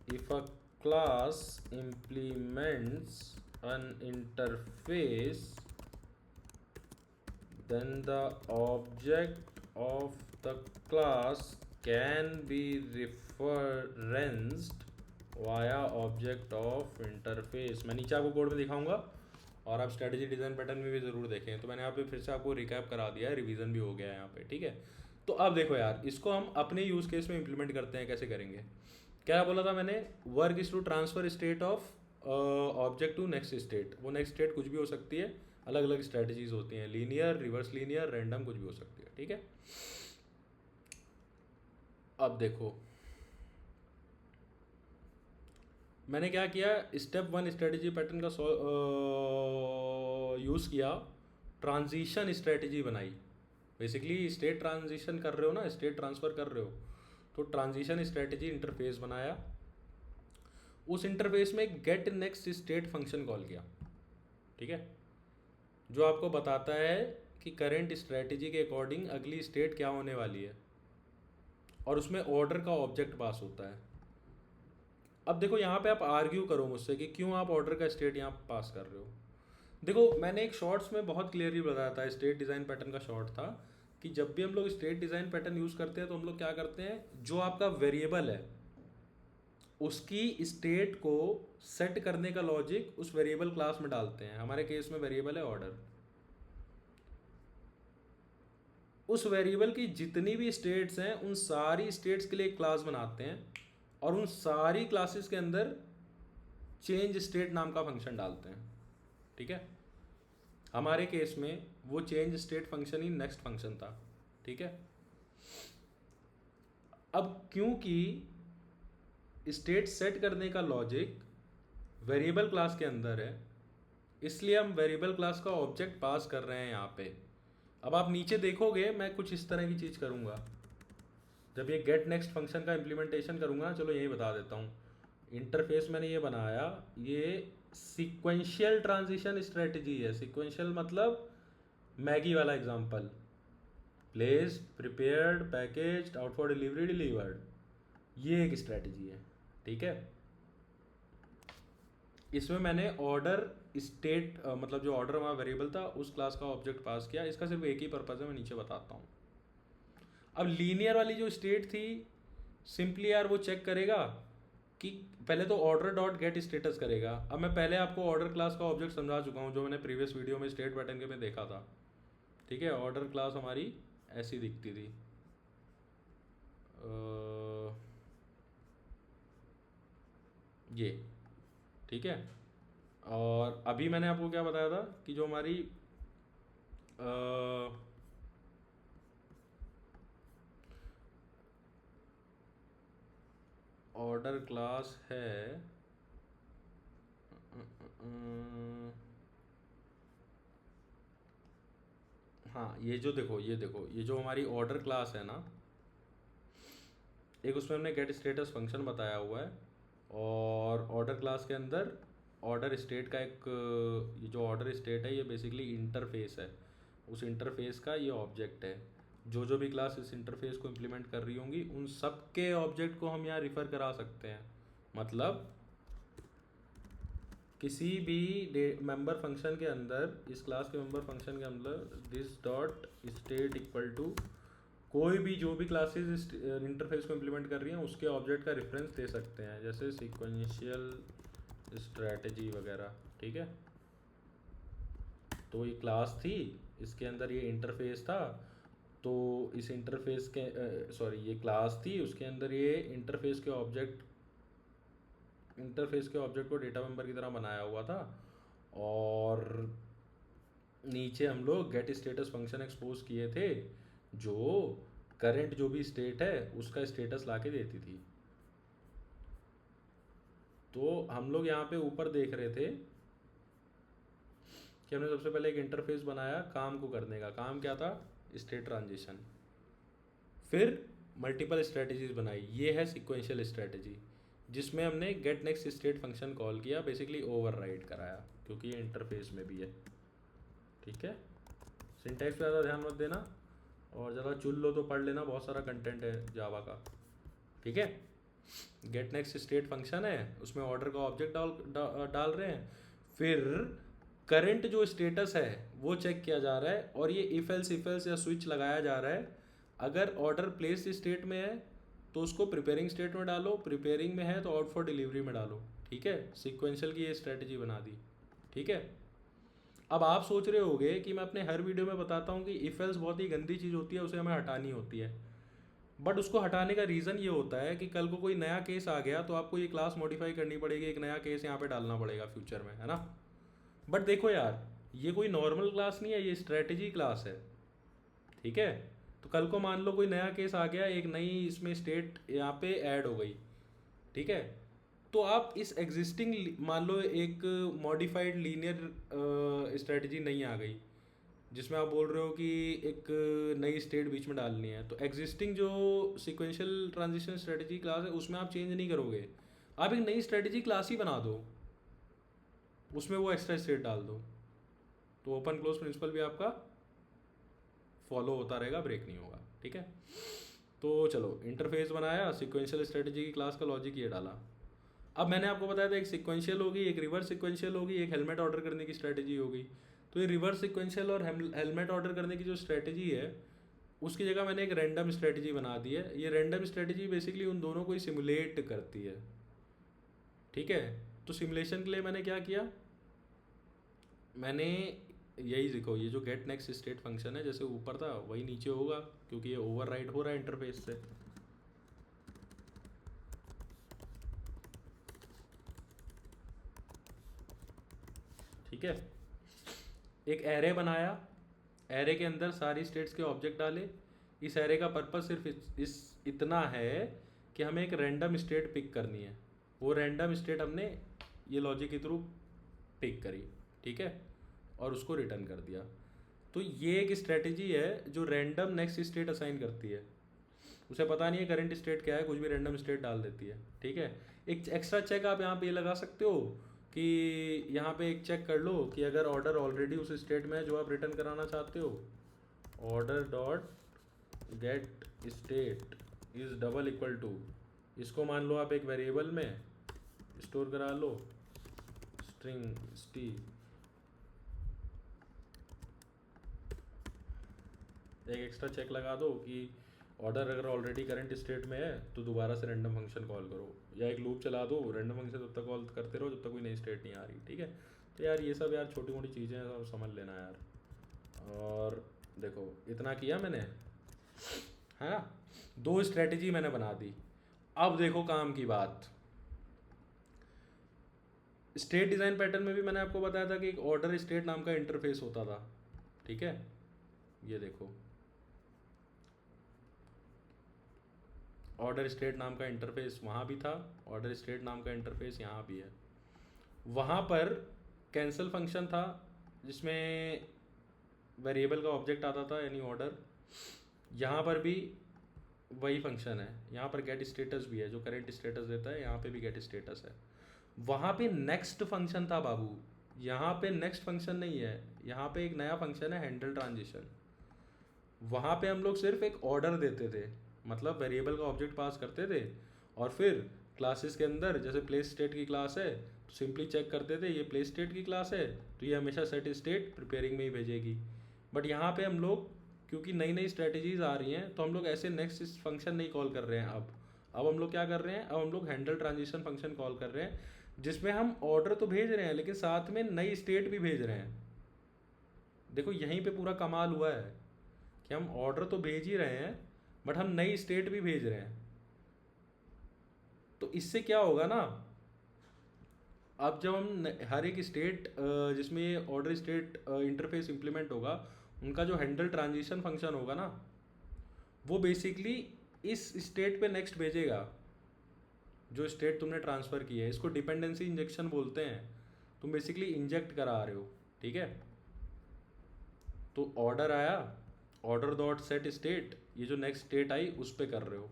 if a class implements an interface, then the object of the class can be referenced via object of interface। मैं नीचे आपको कोड में दिखाऊंगा और आप स्ट्रेटजी डिज़ाइन पैटर्न में भी ज़रूर देखें। तो मैंने यहाँ पे फिर से आपको रिकैप करा दिया है, रिवीजन भी हो गया है यहाँ पे। ठीक है, तो अब देखो यार, इसको हम अपने यूज़ केस में इंप्लीमेंट करते हैं। कैसे करेंगे, क्या बोला था मैंने, work is to transfer state of object to next state. वो नेक्स्ट स्टेट कुछ भी हो सकती है, अलग अलग स्ट्रेटजीज होती हैं, लीनियर, रिवर्स लीनियर, रैंडम, कुछ भी हो सकती है। ठीक है, अब देखो मैंने क्या किया, स्टेप 1 स्ट्रेटजी पैटर्न का यूज़ किया, ट्रांजिशन स्ट्रेटजी बनाई। बेसिकली स्टेट ट्रांजिशन कर रहे हो ना, स्टेट ट्रांसफ़र कर रहे हो, तो ट्रांजिशन स्ट्रेटजी इंटरफेस बनाया। उस इंटरफेस में get next state function call किया। ठीक है, जो आपको बताता है कि करेंट स्ट्रेटजी के अकॉर्डिंग अगली स्टेट क्या होने वाली है, और उसमें ऑर्डर का ऑब्जेक्ट पास होता है। अब देखो यहाँ पे आप आर्ग्यू करो मुझसे कि क्यों आप ऑर्डर का स्टेट यहाँ पास कर रहे हो। देखो मैंने एक शॉर्ट्स में बहुत क्लियरली बताया था, स्टेट डिज़ाइन पैटर्न का शॉर्ट था, कि जब भी हम लोग स्टेट डिज़ाइन पैटर्न यूज़ करते हैं तो हम लोग क्या करते हैं, जो आपका वेरिएबल है उसकी स्टेट को सेट करने का लॉजिक उस वेरिएबल क्लास में डालते हैं। हमारे केस में वेरिएबल है ऑर्डर। उस वेरिएबल की जितनी भी स्टेट्स हैं उन सारी स्टेट्स के लिए एक क्लास बनाते हैं, और उन सारी क्लासेस के अंदर चेंज स्टेट नाम का फंक्शन डालते हैं। ठीक है, हमारे केस में वो चेंज स्टेट फंक्शन ही नेक्स्ट फंक्शन था। ठीक है, अब क्योंकि स्टेट सेट करने का लॉजिक वेरिएबल क्लास के अंदर है, इसलिए हम वेरिएबल क्लास का ऑब्जेक्ट पास कर रहे हैं यहाँ पे। अब आप नीचे देखोगे मैं कुछ इस तरह की चीज़ करूँगा जब ये गेट नेक्स्ट फंक्शन का इम्प्लीमेंटेशन करूँगा। चलो यही बता देता हूँ, इंटरफेस मैंने ये बनाया, ये सीक्वेंशियल ट्रांजिशन स्ट्रेटजी है। सीक्वेंशियल मतलब मैगी वाला example, place, prepared, packaged, out for delivery, delivered, ये एक स्ट्रेटजी है। ठीक है, इसमें मैंने ऑर्डर स्टेट मतलब जो ऑर्डर हमारा वेरिएबल था उस क्लास का ऑब्जेक्ट पास किया। इसका सिर्फ एक ही पर्पज़ है, मैं नीचे बताता हूँ। अब लीनियर वाली जो स्टेट थी, सिंपली यार वो चेक करेगा कि पहले तो ऑर्डर डॉट गेट स्टेटस करेगा। अब मैं पहले आपको ऑर्डर क्लास का ऑब्जेक्ट समझा चुका हूँ, जो मैंने प्रीवियस वीडियो में स्टेट पैटर्न के में देखा था। ठीक है, ऑर्डर क्लास हमारी ऐसी दिखती थी, ये। ठीक है, और अभी मैंने आपको क्या बताया था कि जो हमारी ऑर्डर क्लास है, हाँ ये जो देखो, ये देखो, ये जो हमारी ऑर्डर क्लास है ना, एक उसमें हमने गेट स्टेटस फंक्शन बताया हुआ है, और ऑर्डर क्लास के अंदर ऑर्डर स्टेट का एक, ये जो ऑर्डर स्टेट है ये बेसिकली इंटरफेस है, उस इंटरफेस का ये ऑब्जेक्ट है। जो भी क्लास इस इंटरफेस को इम्प्लीमेंट कर रही होंगी उन सब के ऑब्जेक्ट को हम यहाँ रिफ़र करा सकते हैं। मतलब किसी भी मेंबर फंक्शन के अंदर, इस क्लास के मेंबर फंक्शन के अंदर this dot state equal to कोई भी जो भी क्लासेस इस इंटरफेस को इम्प्लीमेंट कर रही हैं उसके ऑब्जेक्ट का रेफरेंस दे सकते हैं, जैसे सीक्वेंशियल स्ट्रैटेजी वगैरह। ठीक है, तो ये क्लास थी, इसके अंदर ये इंटरफेस था, तो इस इंटरफेस के सॉरी ये क्लास थी, उसके अंदर ये इंटरफेस के ऑब्जेक्ट को डेटा मेंबर की तरह बनाया हुआ था। और नीचे हम लोग गेट स्टेटस फंक्शन एक्सपोज किए थे जो करंट जो भी स्टेट है उसका स्टेटस लाके देती थी। तो हम लोग यहाँ पे ऊपर देख रहे थे कि हमने सबसे पहले एक इंटरफेस बनाया काम को करने का। काम क्या था? State transition. फिर मल्टीपल स्ट्रेटजीज बनाई, ये है सिक्वेंशियल स्ट्रेटजी, जिसमें हमने get next state function call किया, बेसिकली ओवरराइड कराया, क्योंकि ये इंटरफेस में भी है। ठीक है, सिंटैक्स पे ज़्यादा ध्यान मत देना, और ज़्यादा चुन लो तो पढ़ लेना, बहुत सारा कंटेंट है जावा का। ठीक है, गेट नेक्स्ट स्टेट फंक्शन है, उसमें ऑर्डर का ऑब्जेक्ट डाल रहे हैं, फिर करंट जो स्टेटस है वो चेक किया जा रहा है, और ये इफ एल्स या स्विच लगाया जा रहा है। अगर ऑर्डर प्लेस स्टेट में है तो उसको प्रिपेयरिंग स्टेट में डालो, प्रिपेयरिंग में है तो आउट फॉर डिलीवरी में डालो। ठीक है, सीक्वेंशियल की ये स्ट्रेटजी बना दी। ठीक है, अब आप सोच रहे होगे कि मैं अपने हर वीडियो में बताता हूँ कि इफ एल्स बहुत ही गंदी चीज़ होती है, उसे हमें हटानी होती है। बट उसको हटाने का रीज़न ये होता है कि कल को कोई नया केस आ गया तो आपको ये क्लास मॉडिफाई करनी पड़ेगी, एक नया केस यहाँ पे डालना पड़ेगा फ्यूचर में, है ना। बट देखो यार, ये कोई नॉर्मल क्लास नहीं है, ये स्ट्रेटजी क्लास है। ठीक है, तो कल को मान लो कोई नया केस आ गया, एक नई इसमें स्टेट यहाँ पे ऐड हो गई। ठीक है, तो आप इस एग्जिस्टिंग, मान लो एक मॉडिफाइड लीनियर स्ट्रेटजी नहीं आ गई जिसमें आप बोल रहे हो कि एक नई स्टेट बीच में डालनी है, तो एग्जिस्टिंग जो सिक्वेंशियल ट्रांजिशन स्ट्रेटजी क्लास है उसमें आप चेंज नहीं करोगे, आप एक नई स्ट्रेटजी क्लास ही बना दो, उसमें वो एक्स्ट्रा स्टेट डाल दो, तो ओपन क्लोज प्रिंसिपल भी आपका फॉलो होता रहेगा, ब्रेक नहीं होगा। ठीक है, तो चलो इंटरफेस बनाया, सिक्वेंशियल स्ट्रेटजी की क्लास का लॉजिक ये डाला। अब मैंने आपको बताया था एक सिक्वेंशियल होगी, एक रिवर्स सिक्वेंशियल होगी, एक हेलमेट ऑर्डर करने की स्ट्रेटजी होगी। तो ये रिवर्स सिक्वेंशियल और हेलमेट ऑर्डर करने की जो स्ट्रेटजी है उसकी जगह मैंने एक रैंडम स्ट्रेटजी बना दी है। ये रैंडम स्ट्रेटजी बेसिकली उन दोनों को ही सिमुलेट करती है। ठीक है, तो सिमुलेशन के लिए मैंने क्या किया, मैंने यही देखो, ये जो गेट नेक्स्ट स्टेट फंक्शन है जैसे ऊपर था वही नीचे होगा, क्योंकि ये ओवरराइड हो रहा है इंटरफेस से। ठीक है, एक एरे बनाया, एरे के अंदर सारी स्टेट्स के ऑब्जेक्ट डाले। इस एरे का पर्पस सिर्फ इस इतना है कि हमें एक रैंडम स्टेट पिक करनी है, वो रैंडम स्टेट हमने ये लॉजिक के थ्रू पिक करी। ठीक है, और उसको रिटर्न कर दिया। तो ये एक स्ट्रेटजी है जो रैंडम नेक्स्ट स्टेट असाइन करती है, उसे पता नहीं है करंट स्टेट क्या है, कुछ भी रैंडम स्टेट डाल देती है। ठीक है, एक एक्स्ट्रा चेक आप यहाँ पे ये लगा सकते हो कि यहाँ पे एक चेक कर लो कि अगर ऑर्डर ऑलरेडी उस स्टेट में है जो आप रिटर्न कराना चाहते हो, order dot get state is double equal to, इसको मान लो आप एक वेरिएबल में स्टोर करा लो, स्ट्रिंग st, एक एक्स्ट्रा चेक लगा दो कि ऑर्डर अगर ऑलरेडी करंट स्टेट में है तो दोबारा से रैंडम फंक्शन कॉल करो, या एक लूप चला दो, रैंडम फंक्शन तब तक कॉल करते रहो जब तक कोई नई स्टेट नहीं आ रही। ठीक है, तो यार ये सब यार छोटी मोटी चीज़ें हैं, सब समझ लेना यार। और देखो इतना किया मैंने, है ना, दो स्ट्रेटजी मैंने बना दी। अब देखो काम की बात, स्टेट डिज़ाइन पैटर्न में भी मैंने आपको बताया था कि एक ऑर्डर स्टेट नाम का इंटरफेस होता था। ठीक है, ये देखो ऑर्डर स्टेट नाम का इंटरफेस वहाँ भी था, ऑर्डर स्टेट नाम का इंटरफेस यहाँ भी है। वहाँ पर कैंसिल फंक्शन था जिसमें वेरिएबल का ऑब्जेक्ट आता था यानी ऑर्डर। यहाँ पर भी वही फंक्शन है, यहाँ पर गेट स्टेटस भी है जो करेंट स्टेटस देता है, यहाँ पे भी गेट स्टेटस है। वहाँ पे नेक्स्ट फंक्शन था बाबू, यहाँ पे नेक्स्ट फंक्शन नहीं है, यहाँ पे एक नया फंक्शन है हैंडल ट्रांजिशन। वहाँ पे हम लोग सिर्फ एक ऑर्डर देते थे, मतलब वेरिएबल का ऑब्जेक्ट पास करते थे, और फिर क्लासेस के अंदर जैसे प्लेस स्टेट की क्लास है तो सिंपली चेक करते थे ये प्लेस स्टेट की क्लास है तो ये हमेशा सेट स्टेट प्रिपेयरिंग में ही भेजेगी। बट यहाँ पे हम लोग क्योंकि नई नई स्ट्रेटजीज आ रही हैं तो हम लोग ऐसे नेक्स्ट फंक्शन नहीं कॉल कर रहे हैं। अब हम लोग क्या कर रहे हैं, अब हम लोग हैंडल ट्रांजिशन फंक्शन कॉल कर रहे हैं, जिसमें हम ऑर्डर तो भेज रहे हैं लेकिन साथ में नई स्टेट भी भेज रहे हैं। देखो यहीं पे पूरा कमाल हुआ है कि हम ऑर्डर तो भेज ही रहे हैं बट हम नई स्टेट भी भेज रहे हैं। तो इससे क्या होगा ना, अब जब हम हर एक स्टेट जिसमें ये ऑर्डर स्टेट इंटरफेस इंप्लीमेंट होगा, उनका जो हैंडल ट्रांजिशन फंक्शन होगा ना, वो बेसिकली इस स्टेट पे नेक्स्ट भेजेगा जो स्टेट तुमने ट्रांसफ़र की है। इसको डिपेंडेंसी इंजेक्शन बोलते हैं। तुम बेसिकली इंजेक्ट करा रहे हो, ठीक है। तो ऑर्डर आया, ऑर्डर डॉट सेट स्टेट, ये जो नेक्स्ट स्टेट आई उस पर कर रहे हो।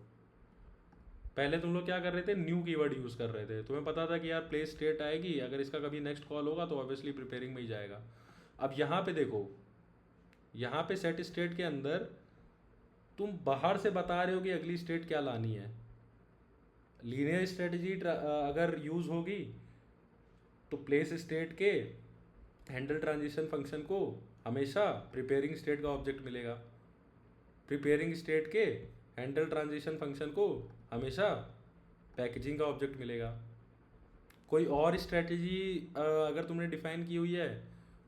पहले तुम लोग क्या कर रहे थे, न्यू कीवर्ड यूज़ कर रहे थे। तुम्हें पता था कि यार प्लेस स्टेट आएगी, अगर इसका कभी नेक्स्ट कॉल होगा तो ऑब्वियसली प्रिपेयरिंग में ही जाएगा। अब यहाँ पे देखो, यहाँ पे सेट स्टेट के अंदर तुम बाहर से बता रहे हो कि अगली स्टेट क्या लानी है। लीनियर स्ट्रेटजी अगर यूज़ होगी तो प्लेस स्टेट के हैंडल ट्रांजिशन फंक्शन को हमेशा प्रिपेयरिंग स्टेट का ऑब्जेक्ट मिलेगा, प्रिपेयरिंग स्टेट के हैंडल ट्रांजिशन फंक्शन को हमेशा पैकेजिंग का ऑब्जेक्ट मिलेगा। कोई और स्ट्रेटजी अगर तुमने डिफाइन की हुई है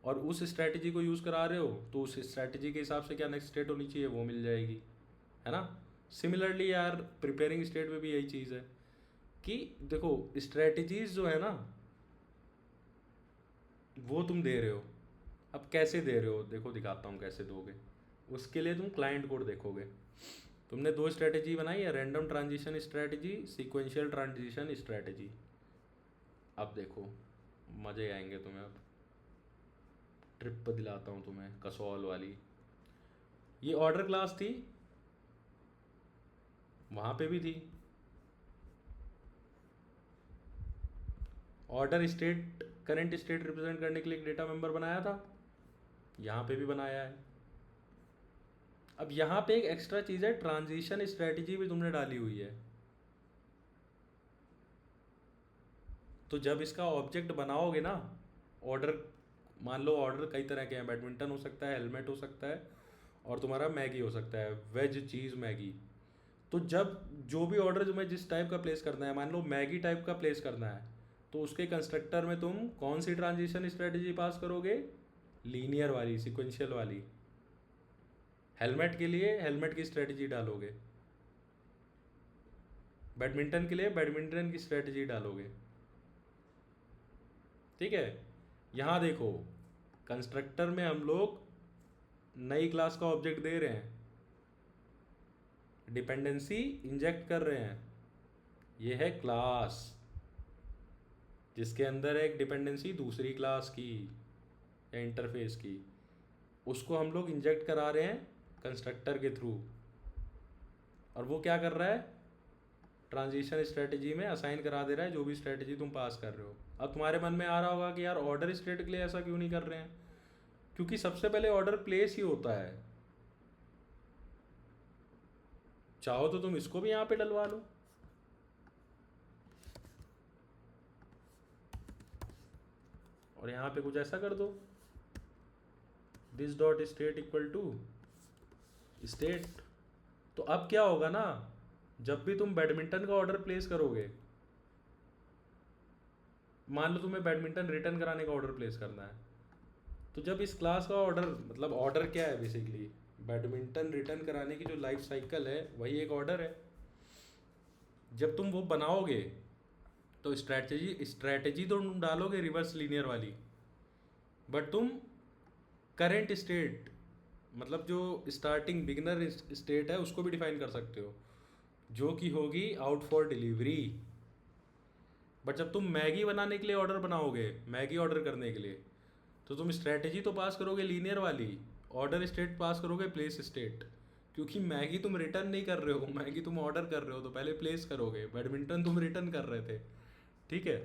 और उस स्ट्रेटजी को यूज़ करा रहे हो तो उस स्ट्रेटजी के हिसाब से क्या नेक्स्ट स्टेट होनी चाहिए वो मिल जाएगी, है ना। सिमिलरली यार प्रिपेयरिंग स्टेट में भी यही चीज़ है कि देखो स्ट्रेटजीज जो है ना वो तुम दे रहे हो। अब कैसे दे रहे हो, देखो दिखाता हूँ कैसे दोगे। उसके लिए तुम क्लाइंट कोड देखोगे। तुमने दो स्ट्रेटजी बनाई है, random transition strategy, sequential transition strategy. अब देखो मज़े आएंगे तुम्हें। अब ट्रिप पर दिलाता हूँ तुम्हें कसौल वाली। ये ऑर्डर क्लास थी, वहाँ पे भी थी। Order state current state represent करने के लिए एक डेटा मेंबर बनाया था, यहाँ पे भी बनाया है। अब यहाँ पे एक एक्स्ट्रा चीज़ है, ट्रांजिशन स्ट्रेटजी भी तुमने डाली हुई है। तो जब इसका ऑब्जेक्ट बनाओगे ना, ऑर्डर, मान लो ऑर्डर कई तरह के हैं, बैडमिंटन हो सकता है, हेलमेट हो सकता है, और तुम्हारा मैगी हो सकता है, वेज चीज़ मैगी। तो जब जो भी ऑर्डर तुम्हें जिस टाइप का प्लेस करना है, मान लो मैगी टाइप का प्लेस करना है, तो उसके कंस्ट्रक्टर में तुम कौन सी ट्रांजिशन स्ट्रेटजी पास करोगे, लीनियर वाली, सिक्वेंशियल वाली। हेलमेट के लिए हेलमेट की स्ट्रेटजी डालोगे, बैडमिंटन के लिए बैडमिंटन की स्ट्रेटजी डालोगे, ठीक है। यहाँ देखो कंस्ट्रक्टर में हम लोग नई क्लास का ऑब्जेक्ट दे रहे हैं, डिपेंडेंसी इंजेक्ट कर रहे हैं। ये है क्लास जिसके अंदर है एक डिपेंडेंसी दूसरी क्लास की या इंटरफेस की, उसको हम लोग इंजेक्ट करा रहे हैं कंस्ट्रक्टर के थ्रू। और वो क्या कर रहा है, ट्रांजिशन स्ट्रेटजी में असाइन करा दे रहा है जो भी स्ट्रेटजी तुम पास कर रहे हो। अब तुम्हारे मन में आ रहा होगा कि यार ऑर्डर स्टेट के लिए ऐसा क्यों नहीं कर रहे हैं, क्योंकि सबसे पहले ऑर्डर प्लेस ही होता है। चाहो तो तुम इसको भी यहाँ पे डलवा लो, और यहाँ पे कुछ ऐसा कर दो, this dot state equal to state. तो अब क्या होगा ना, जब भी तुम बैडमिंटन का ऑर्डर प्लेस करोगे, मान लो तुम्हें बैडमिंटन रिटर्न कराने का ऑर्डर प्लेस करना है, तो जब इस क्लास का ऑर्डर, मतलब ऑर्डर क्या है बेसिकली, बैडमिंटन रिटर्न कराने की जो लाइफ साइकिल है वही एक ऑर्डर है। जब तुम वो बनाओगे तो स्ट्रैटेजी तो तुम डालोगे रिवर्स लीनियर वाली, बट तुम करेंट स्टेट, मतलब जो स्टार्टिंग बिगिनर स्टेट है उसको भी डिफाइन कर सकते हो, जो कि होगी आउट फॉर डिलीवरी। बट जब तुम मैगी बनाने के लिए ऑर्डर बनाओगे, मैगी ऑर्डर करने के लिए, तो तुम स्ट्रैटेजी तो पास करोगे लीनियर वाली, ऑर्डर स्टेट पास करोगे प्लेस स्टेट, क्योंकि मैगी तुम रिटर्न नहीं कर रहे हो, मैगी तुम ऑर्डर कर रहे हो तो पहले प्लेस करोगे, बैडमिंटन तुम रिटर्न कर रहे थे, ठीक है।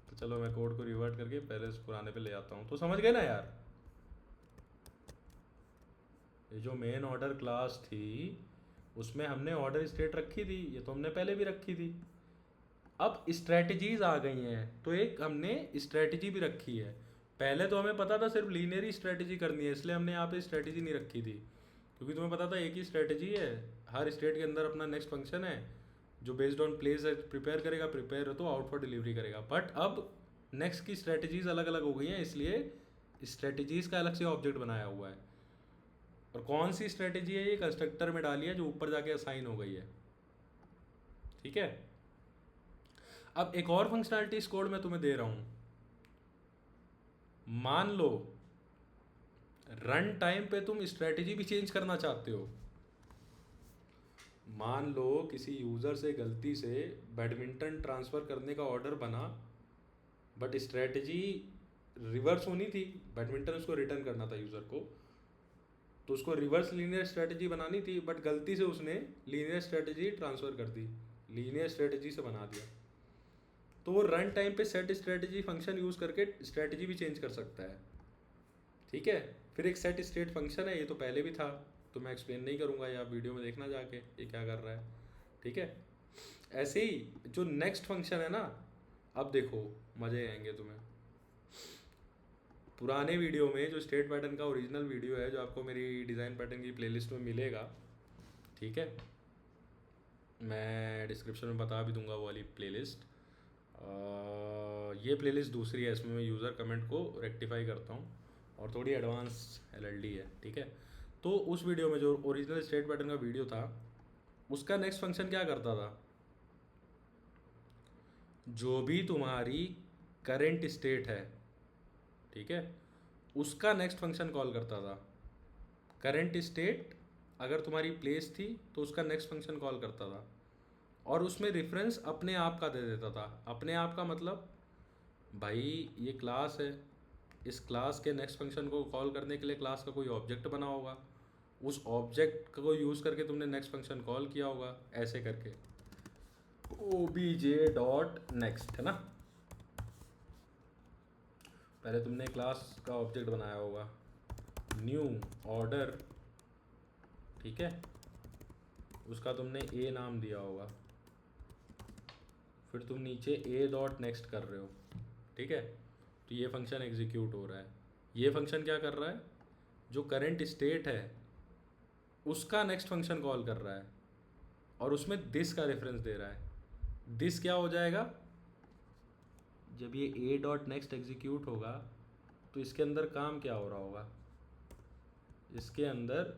तो चलो मैं कोड को रिवर्ट करके पहले पुराने पे ले आता हूँ, तो समझ गए ना यार। ये जो मेन ऑर्डर क्लास थी उसमें हमने ऑर्डर स्टेट रखी थी, ये तो हमने पहले भी रखी थी। अब स्ट्रेटजीज आ गई हैं तो एक हमने स्ट्रेटजी भी रखी है। पहले तो हमें पता था सिर्फ लीनियर ही स्ट्रेटजी करनी है, इसलिए हमने यहाँ पे स्ट्रेटजी नहीं रखी थी, क्योंकि तुम्हें पता था एक ही स्ट्रेटजी है, हर स्टेट के अंदर अपना नेक्स्ट फंक्शन है जो बेस्ड ऑन प्लेस प्रिपेयर करेगा, प्रिपेयर हो तो आउट फॉर डिलीवरी करेगा। बट अब नेक्स्ट की स्ट्रेटजीज अलग अलग हो गई हैं, इसलिए स्ट्रेटजीज का अलग से ऑब्जेक्ट बनाया हुआ है। और कौन सी स्ट्रेटजी है, ये कंस्ट्रक्टर में डाली है जो ऊपर जाके असाइन हो गई है। ठीक है, अब एक और फंक्शनैलिटी इस कोड में तुम्हें दे रहा हूं। मान लो रन टाइम पे तुम स्ट्रेटजी भी चेंज करना चाहते हो। मान लो किसी यूज़र से गलती से बैडमिंटन ट्रांसफ़र करने का ऑर्डर बना, बट स्ट्रेटजी रिवर्स होनी थी, बैडमिंटन उसको रिटर्न करना था यूज़र को, तो उसको रिवर्स लीनियर स्ट्रेटजी बनानी थी, बट गलती से उसने लीनियर स्ट्रेटजी ट्रांसफ़र कर दी, लीनियर स्ट्रेटजी से बना दिया। तो वो रन टाइम पे सेट स्ट्रेटजी फंक्शन यूज़ करके स्ट्रेटजी भी चेंज कर सकता है। ठीक है, फिर एक सेट स्टेट फंक्शन है, ये तो पहले भी था, तो मैं एक्सप्लेन नहीं करूँगा, या वीडियो में देखना जाके ये क्या कर रहा है। ठीक है, ऐसे ही जो नेक्स्ट फंक्शन है ना, अब देखो मज़े आएंगे तुम्हें। पुराने वीडियो में जो स्टेट पैटर्न का ओरिजिनल वीडियो है, जो आपको मेरी डिज़ाइन पैटर्न की प्लेलिस्ट में मिलेगा, ठीक है, मैं डिस्क्रिप्शन में बता भी दूंगा वो वाली प्लेलिस्ट। ये प्लेलिस्ट दूसरी है, इसमें मैं यूज़र कमेंट को रेक्टिफाई करता हूँ और थोड़ी एडवांस एलएलडी है। ठीक है, तो उस वीडियो में जो ओरिजिनल स्टेट पैटर्न का वीडियो था, उसका नेक्स्ट फंक्शन क्या करता था, जो भी तुम्हारी करेंट स्टेट है, ठीक है, उसका नेक्स्ट फंक्शन कॉल करता था। करेंट स्टेट अगर तुम्हारी प्लेस थी तो उसका नेक्स्ट फंक्शन कॉल करता था, और उसमें रेफरेंस अपने आप का दे देता था। अपने आप का मतलब भाई ये क्लास है, इस क्लास के नेक्स्ट फंक्शन को कॉल करने के लिए क्लास का कोई ऑब्जेक्ट बना होगा, उस ऑब्जेक्ट को यूज़ करके तुमने नेक्स्ट फंक्शन कॉल किया होगा, ऐसे करके obj.next है ना। पहले तुमने क्लास का ऑब्जेक्ट बनाया होगा न्यू ऑर्डर, ठीक है, उसका तुमने ए नाम दिया होगा, फिर तुम नीचे a.next कर रहे हो। ठीक है, तो ये फंक्शन एग्जीक्यूट हो रहा है। ये फंक्शन क्या कर रहा है, जो करंट स्टेट है उसका नेक्स्ट फंक्शन कॉल कर रहा है, और उसमें दिस का रेफरेंस दे रहा है। दिस क्या हो जाएगा, जब ये a.next एग्जीक्यूट होगा तो इसके अंदर काम क्या हो रहा होगा, इसके अंदर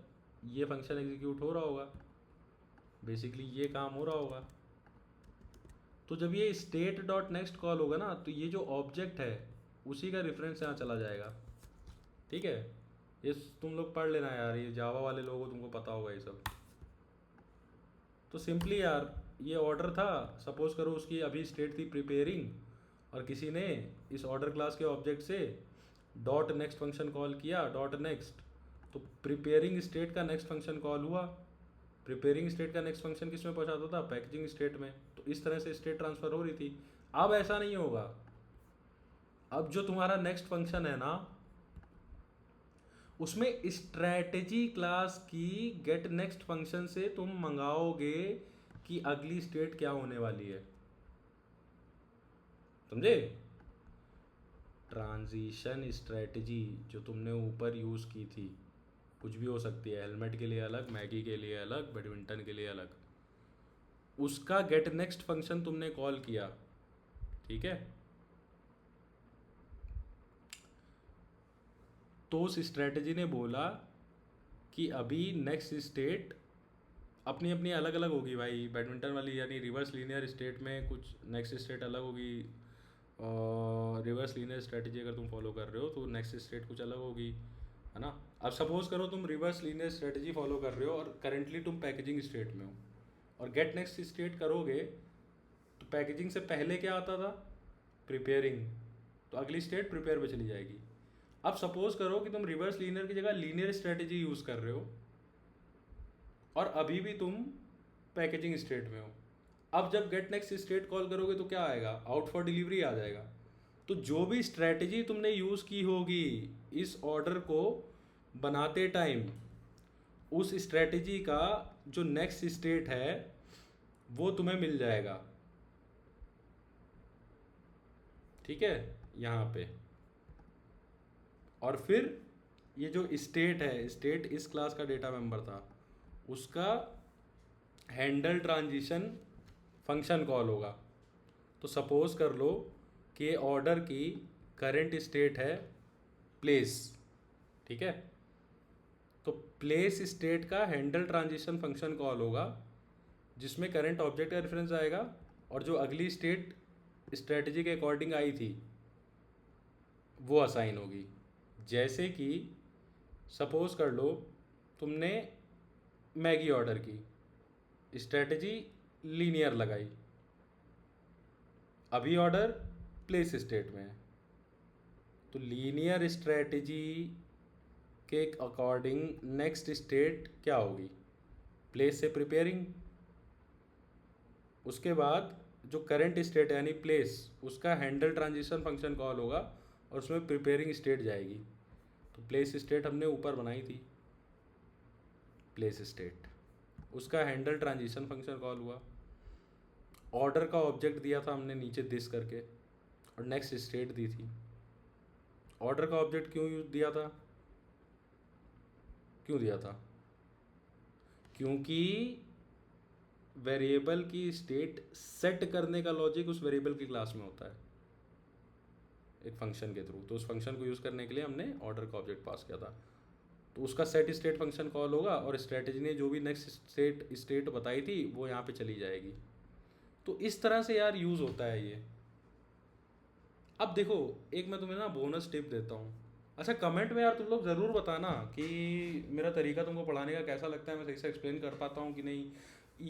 ये फंक्शन एग्जीक्यूट हो रहा होगा, बेसिकली ये काम हो रहा होगा। तो जब ये state.next कॉल होगा ना, तो ये जो ऑब्जेक्ट है उसी का रेफरेंस यहाँ चला जाएगा। ठीक है, ये तुम लोग पढ़ लेना यार, ये जावा वाले लोगों को तुमको पता होगा ये सब। तो सिंपली यार ये ऑर्डर था, सपोज करो उसकी अभी स्टेट थी प्रिपेयरिंग, और किसी ने इस ऑर्डर क्लास के ऑब्जेक्ट से डॉट नेक्स्ट फंक्शन कॉल किया, डॉट नेक्स्ट, तो प्रिपेयरिंग स्टेट का नेक्स्ट फंक्शन कॉल हुआ। प्रिपेयरिंग स्टेट का नेक्स्ट फंक्शन किस में पहुंचाता था, पैकेजिंग स्टेट में। तो इस तरह से स्टेट ट्रांसफ़र हो रही थी। अब ऐसा नहीं होगा, अब जो तुम्हारा नेक्स्ट फंक्शन है ना, उसमें स्ट्रैटेजी क्लास की गेट नेक्स्ट फंक्शन से तुम मंगाओगे कि अगली स्टेट क्या होने वाली है, समझे। ट्रांजिशन स्ट्रैटेजी जो तुमने ऊपर यूज़ की थी, कुछ भी हो सकती है, हेलमेट के लिए अलग, मैगी के लिए अलग, बैडमिंटन के लिए अलग, उसका गेट नेक्स्ट फंक्शन तुमने कॉल किया। ठीक है, तो उस स्ट्रैटेजी ने बोला कि अभी नेक्स्ट स्टेट अपनी अपनी अलग अलग होगी भाई, बैडमिंटन वाली यानी रिवर्स लीनियर स्टेट में कुछ नेक्स्ट स्टेट अलग होगी, और रिवर्स लीनियर स्ट्रेटजी अगर तुम फॉलो कर रहे हो तो नेक्स्ट स्टेट कुछ अलग होगी, है ना। अब सपोज करो तुम रिवर्स लीनियर स्ट्रेटजी फॉलो कर रहे हो और करेंटली तुम पैकेजिंग स्टेट में हो, और गेट नेक्स्ट स्टेट करोगे तो पैकेजिंग से पहले क्या आता था, प्रिपेयरिंग, तो अगली स्टेट प्रिपेयर पे चली जाएगी। अब सपोज करो कि तुम रिवर्स लीनियर की जगह लीनियर स्ट्रेटजी यूज़ कर रहे हो और अभी भी तुम पैकेजिंग स्टेट में हो। अब जब गेट नेक्स्ट स्टेट कॉल करोगे तो क्या आएगा, आउट फॉर डिलीवरी आ जाएगा। तो जो भी स्ट्रेटजी तुमने यूज़ की होगी इस ऑर्डर को बनाते टाइम, उस स्ट्रेटजी का जो नेक्स्ट स्टेट है वो तुम्हें मिल जाएगा, ठीक है, यहाँ पे। और फिर ये जो स्टेट है, स्टेट इस क्लास का डेटा मेंबर था, उसका हैंडल ट्रांजिशन फंक्शन कॉल होगा। तो सपोज कर लो कि ऑर्डर की करंट स्टेट है प्लेस, ठीक है, तो प्लेस स्टेट का हैंडल ट्रांजिशन फंक्शन कॉल होगा जिसमें करंट ऑब्जेक्ट का रेफरेंस आएगा और जो अगली स्टेट स्ट्रेटजी के अकॉर्डिंग आई थी वो असाइन होगी। जैसे कि सपोज कर लो तुमने मैगी ऑर्डर की, स्ट्रेटजी लीनियर लगाई, अभी ऑर्डर प्लेस स्टेट में है, तो लीनियर स्ट्रेटजी के अकॉर्डिंग नेक्स्ट स्टेट क्या होगी, प्लेस से प्रिपेयरिंग। उसके बाद जो करंट स्टेट है यानी प्लेस, उसका हैंडल ट्रांजिशन फंक्शन कॉल होगा और उसमें प्रिपेयरिंग स्टेट जाएगी। तो प्लेस स्टेट हमने ऊपर बनाई थी, प्लेस स्टेट, उसका हैंडल ट्रांजिशन फंक्शन कॉल हुआ। ऑर्डर का ऑब्जेक्ट दिया था हमने नीचे दिस करके और नेक्स्ट स्टेट दी थी। ऑर्डर का ऑब्जेक्ट क्यों दिया था, क्यों दिया था, क्योंकि वेरिएबल की स्टेट सेट करने का लॉजिक उस वेरिएबल की क्लास में होता है एक फंक्शन के थ्रू। तो उस फंक्शन को यूज़ करने के लिए हमने ऑर्डर का ऑब्जेक्ट पास किया था, तो उसका सेट स्टेट फंक्शन कॉल होगा और स्ट्रेटजी ने जो भी नेक्स्ट स्टेट बताई थी वो यहाँ पे चली जाएगी। तो इस तरह से यार यूज़ होता है ये। अब देखो एक मैं तुम्हें ना बोनस टिप देता हूँ। अच्छा कमेंट में यार तुम लोग ज़रूर बताना कि मेरा तरीका तुमको पढ़ाने का कैसा लगता है, मैं सही से एक्सप्लेन कर पाता हूँ कि नहीं।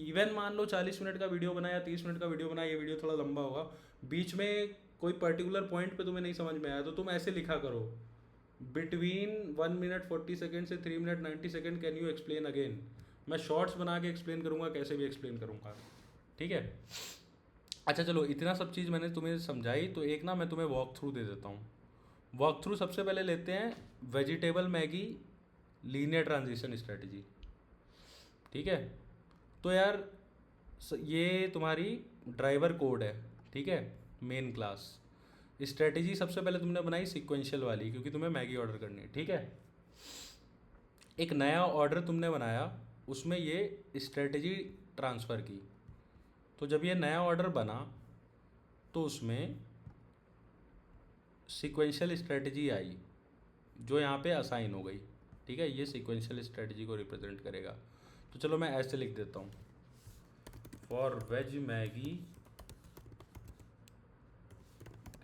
इवन मान लो 40 मिनट का वीडियो बनाया, 30 मिनट का वीडियो बनाया, ये वीडियो थोड़ा लंबा होगा, बीच में कोई पर्टिकुलर पॉइंट पे तुम्हें नहीं समझ में आया तो तुम ऐसे लिखा करो, बिटवीन 1 मिनट 40 सेकेंड से 3 minute 90 second can you explain again. मैं शॉर्ट्स बना के एक्सप्लेन करूँगा, कैसे भी एक्सप्लेन करूँगा, ठीक है। अच्छा चलो इतना सब चीज़ मैंने तुम्हें समझाई, तो एक ना मैं तुम्हें वॉक थ्रू दे देता हूँ। वॉक थ्रू सबसे पहले लेते हैं vegetable Maggi linear transition strategy, ठीक है। तो यार ये तुम्हारी ड्राइवर कोड है, ठीक है, मेन क्लास। स्ट्रेटजी सबसे पहले तुमने बनाई सीक्वेंशियल वाली क्योंकि तुम्हें मैगी ऑर्डर करनी है, ठीक है। एक नया ऑर्डर तुमने बनाया, उसमें ये स्ट्रेटजी ट्रांसफ़र की। तो जब ये नया ऑर्डर बना तो उसमें सीक्वेंशियल स्ट्रेटजी आई जो यहाँ पे असाइन हो गई, ठीक है। ये सीक्वेंशियल स्ट्रेटजी को रिप्रेजेंट करेगा। तो चलो मैं ऐसे लिख देता हूँ, for veg Maggi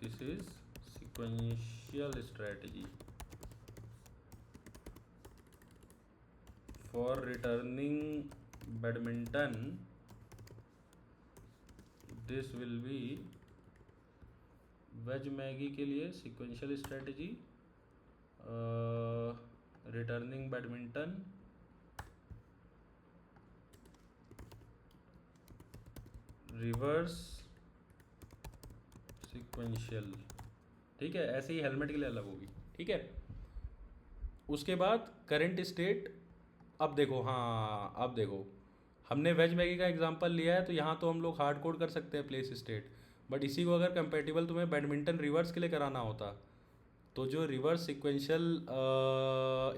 this is sequential strategy, for returning badminton this will be, veg Maggi के लिए sequential strategy, returning badminton, reverse sequential, ठीक है। ऐसे ही हेलमेट के लिए अलग होगी, ठीक है। उसके बाद करंट स्टेट, अब देखो, हाँ अब देखो हमने वेज मैगी का एग्जांपल लिया है तो यहाँ तो हम लोग हार्ड कोड कर सकते हैं प्लेस स्टेट, बट इसी को अगर कंपेटिबल तुम्हें बैडमिंटन रिवर्स के लिए कराना होता तो जो रिवर्स सिक्वेंशियल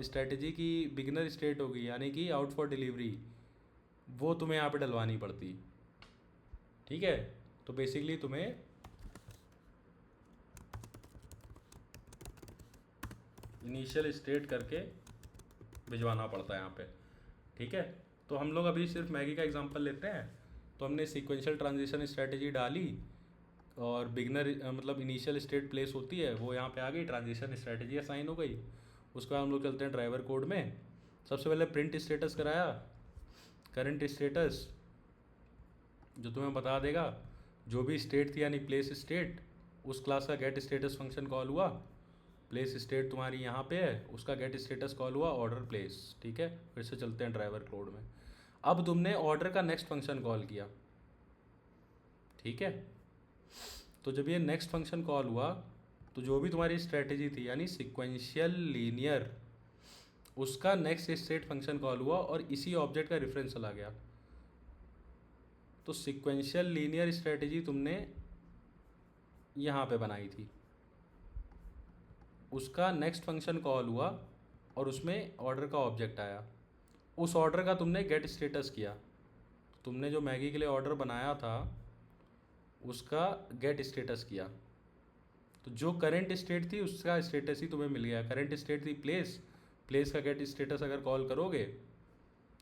स्ट्रेटजी की बिगिनर स्टेट होगी यानी कि आउट फॉर डिलीवरी, वो तुम्हें यहाँ पे डलवानी पड़ती, ठीक है। तो बेसिकली तुम्हें इनिशियल स्टेट करके भिजवाना पड़ता है यहाँ पे, ठीक है। तो हम लोग अभी सिर्फ मैगी का एग्जांपल लेते हैं। तो हमने सीक्वेंशियल ट्रांजिशन स्ट्रेटजी डाली और बिगनर मतलब इनिशियल स्टेट प्लेस होती है वो यहाँ पे आ गई, ट्रांजिशन स्ट्रेटजी असाइन हो गई। उसके बाद हम लोग चलते हैं ड्राइवर कोड में। सबसे पहले प्रिंट स्टेटस कराया, करंट स्टेटस जो तुम्हें बता देगा जो भी स्टेट थी यानी प्लेस स्टेट, उस क्लास का गेट स्टेटस फंक्शन कॉल हुआ। प्लेस स्टेट तुम्हारी यहाँ पे है, उसका गेट स्टेटस कॉल हुआ ऑर्डर प्लेस, ठीक है। फिर से चलते हैं ड्राइवर कोड में। अब तुमने ऑर्डर का नेक्स्ट फंक्शन कॉल किया, ठीक है। तो जब ये नेक्स्ट फंक्शन कॉल हुआ तो जो भी तुम्हारी स्ट्रेटजी थी यानी सिक्वेंशियल लीनियर उसका नेक्स्ट स्टेट फंक्शन कॉल हुआ और इसी ऑब्जेक्ट का रेफरेंस चला गया। तो सिक्वेंशियल लीनियर स्ट्रेटजी तुमने यहाँ पे बनाई थी, उसका नेक्स्ट फंक्शन कॉल हुआ और उसमें ऑर्डर का ऑब्जेक्ट आया। उस ऑर्डर का तुमने गेट स्टेटस किया। तुमने जो मैगी के लिए ऑर्डर बनाया था उसका गेट स्टेटस किया, तो जो करंट स्टेट थी उसका स्टेटस ही तुम्हें मिल गया। करंट स्टेट थी प्लेस, प्लेस का गेट स्टेटस अगर कॉल करोगे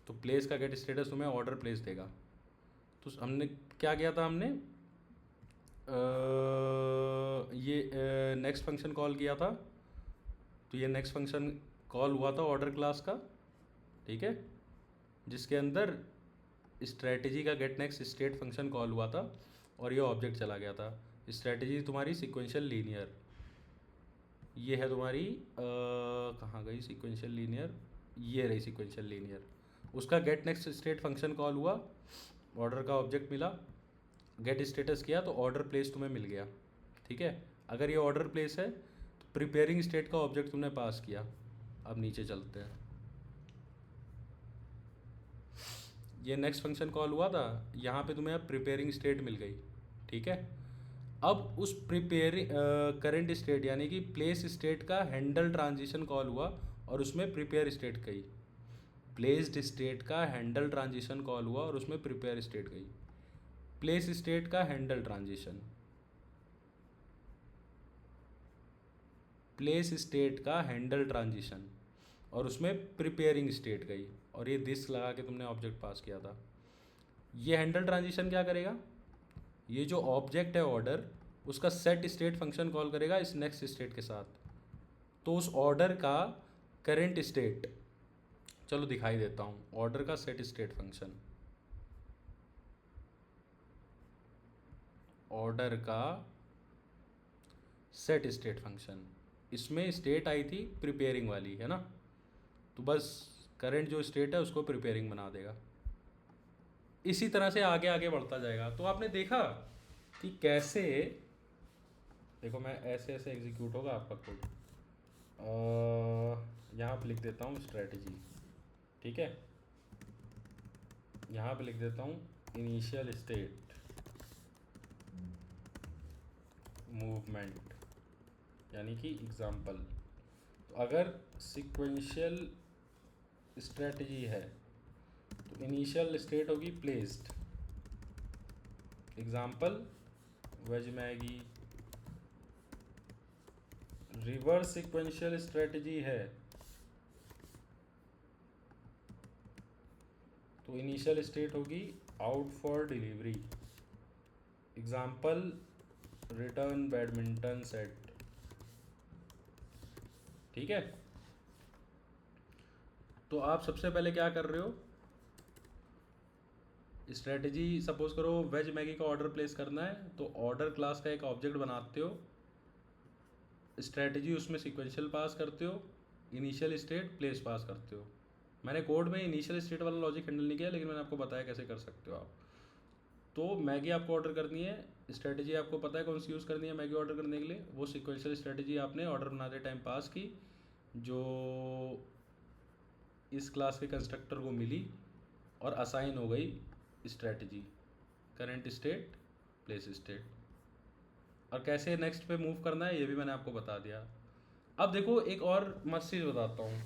तो प्लेस का गेट स्टेटस तुम्हें ऑर्डर प्लेस देगा। तो हमने क्या किया था, हमने ये नेक्स्ट फंक्शन कॉल किया था। तो ये नेक्स्ट फंक्शन कॉल हुआ था ऑर्डर क्लास का, ठीक है, जिसके अंदर स्ट्रेटजी का get next state function call हुआ था और ये ऑब्जेक्ट चला गया था। स्ट्रेटजी तुम्हारी सिक्वेंशियल लीनियर, ये है तुम्हारी कहाँ गई सीक्वेंशियल लीनियर, ये रही सीक्वेंशियल लीनियर। उसका get next state function call हुआ, ऑर्डर का ऑब्जेक्ट मिला, गेट स्टेटस किया तो ऑर्डर प्लेस तुम्हें मिल गया, ठीक है। अगर ये ऑर्डर प्लेस है तो प्रिपेयरिंग स्टेट का ऑब्जेक्ट तुमने पास किया। अब नीचे चलते हैं, ये नेक्स्ट फंक्शन कॉल हुआ था, यहाँ पे तुम्हें अब प्रिपेयरिंग स्टेट मिल गई, ठीक है। अब उस प्रिपेयरिंग करंट स्टेट यानी कि प्लेस स्टेट का हैंडल ट्रांजिशन कॉल हुआ और उसमें प्रिपेयर स्टेट गई। प्लेस्ड स्टेट का हैंडल ट्रांजिशन कॉल हुआ और उसमें प्रिपेयर स्टेट गई। प्लेस स्टेट का हैंडल ट्रांजिशन, प्लेस स्टेट का हैंडल ट्रांजिशन और उसमें प्रिपेयरिंग स्टेट गई और ये दिस लगा के तुमने ऑब्जेक्ट पास किया था। ये हैंडल ट्रांजिशन क्या करेगा, ये जो ऑब्जेक्ट है ऑर्डर, उसका सेट स्टेट फंक्शन कॉल करेगा इस नेक्स्ट स्टेट के साथ। तो उस ऑर्डर का करंट स्टेट, चलो दिखाई देता हूँ, ऑर्डर का सेट स्टेट फंक्शन, ऑर्डर का सेट स्टेट फंक्शन, इसमें स्टेट आई थी प्रिपेयरिंग वाली, है ना। तो बस करंट जो स्टेट है उसको प्रिपेयरिंग बना देगा। इसी तरह से आगे आगे बढ़ता जाएगा। तो आपने देखा कि कैसे, देखो मैं ऐसे ऐसे एग्जीक्यूट होगा आपका कोड। यहाँ पे लिख देता हूँ स्ट्रेटजी, ठीक है। यहाँ पे लिख देता हूँ इनिशियल स्टेट मूवमेंट, यानी कि एग्जाम्पल। तो अगर सिक्वेंशियल स्ट्रेटजी है तो इनिशियल स्टेट होगी placed, example veg Maggi. Reverse sequential strategy है तो इनिशियल स्टेट होगी out for delivery, example return badminton set, ठीक है। तो आप सबसे पहले क्या कर रहे हो, स्ट्रेटजी सपोज करो वेज मैगी का ऑर्डर प्लेस करना है तो ऑर्डर क्लास का एक ऑब्जेक्ट बनाते हो, स्ट्रेटजी उसमें सिक्वेंशियल पास करते हो, इनिशियल स्टेट प्लेस पास करते हो। मैंने कोड में इनिशियल स्टेट वाला लॉजिक हैंडल नहीं किया, लेकिन मैंने आपको बताया कैसे कर सकते हो आप। तो मैगी आपको ऑर्डर करनी है, स्ट्रेटजी आपको पता है कौन सी यूज़ करनी है मैगी ऑर्डर करने के लिए, वो सिक्वेंशियल स्ट्रेटजी आपने ऑर्डर बनाते टाइम पास की, जो इस क्लास के कंस्ट्रक्टर को मिली और असाइन हो गई strategy, current state place state. और कैसे नेक्स्ट पे मूव करना है ये भी मैंने आपको बता दिया। अब देखो एक और मस्त चीज़ बताता हूँ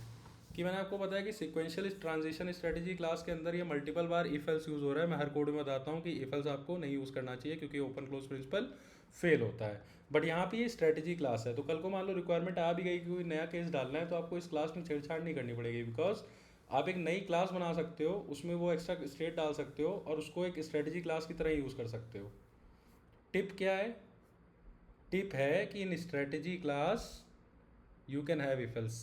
कि मैंने आपको बताया कि सिक्वेंशियल ट्रांजिशन स्ट्रेटजी क्लास के अंदर ये multiple bar if else use हो रहा है। मैं हर कोड में बताता हूँ कि इफ एल्स आपको नहीं यूज़ करना चाहिए क्योंकि ओपन क्लोज प्रिंसिपल फेल होता है। बट यहाँ पे ये स्ट्रेटजी क्लास है, तो कल को मान लो रिक्वायरमेंट आ भी गई कि कोई नया केस डालना है तो आपको इस क्लास में छेड़छाड़ नहीं करनी पड़ेगी, बिकॉज आप एक नई क्लास बना सकते हो, उसमें वो एक्स्ट्रा स्टेट डाल सकते हो और उसको एक स्ट्रेटजी क्लास की तरह यूज़ कर सकते हो। टिप क्या है, टिप है कि in strategy class you can have if else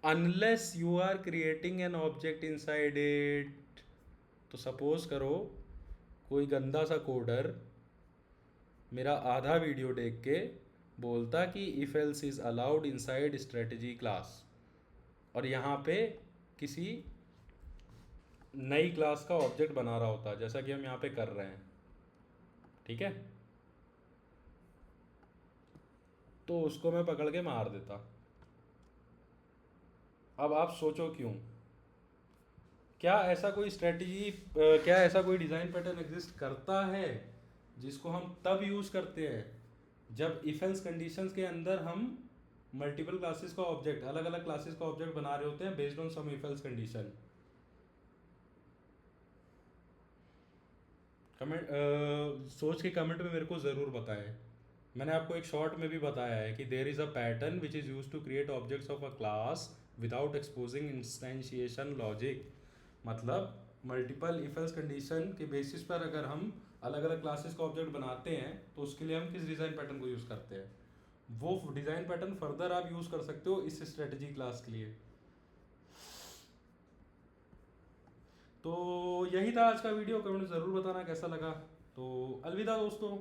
unless you are creating an object inside it. तो सपोज करो कोई गंदा सा कोडर मेरा आधा वीडियो देख के बोलता कि if else is allowed inside strategy class और यहाँ पे किसी नई क्लास का ऑब्जेक्ट बना रहा होता जैसा कि हम यहाँ पे कर रहे हैं, ठीक है। तो उसको मैं पकड़ के मार देता। अब आप सोचो क्यों। क्या ऐसा कोई स्ट्रेटजी, क्या ऐसा कोई डिज़ाइन पैटर्न एग्जिस्ट करता है जिसको हम तब यूज़ करते हैं जब इफ एल्स कंडीशंस के अंदर हम मल्टीपल क्लासेस का ऑब्जेक्ट, अलग अलग क्लासेस का ऑब्जेक्ट बना रहे होते हैं based on some if else condition. Comment, सोच के कमेंट में मेरे को ज़रूर बताएं। मैंने आपको एक शॉर्ट में भी बताया है कि there is a pattern which is use to create objects of a class without exposing instantiation logic. मतलब मल्टीपल इफ एल्स कंडीशन के बेसिस पर अगर हम अलग अलग क्लासेस का ऑब्जेक्ट बनाते हैं तो उसके लिए हम किस डिज़ाइन पैटर्न को यूज़ करते हैं, वो डिज़ाइन पैटर्न फर्दर आप यूज़ कर सकते हो इस स्ट्रेटजी क्लास के लिए। तो यही था आज का वीडियो। कमेंट में ज़रूर बताना कैसा लगा। तो अलविदा दोस्तों।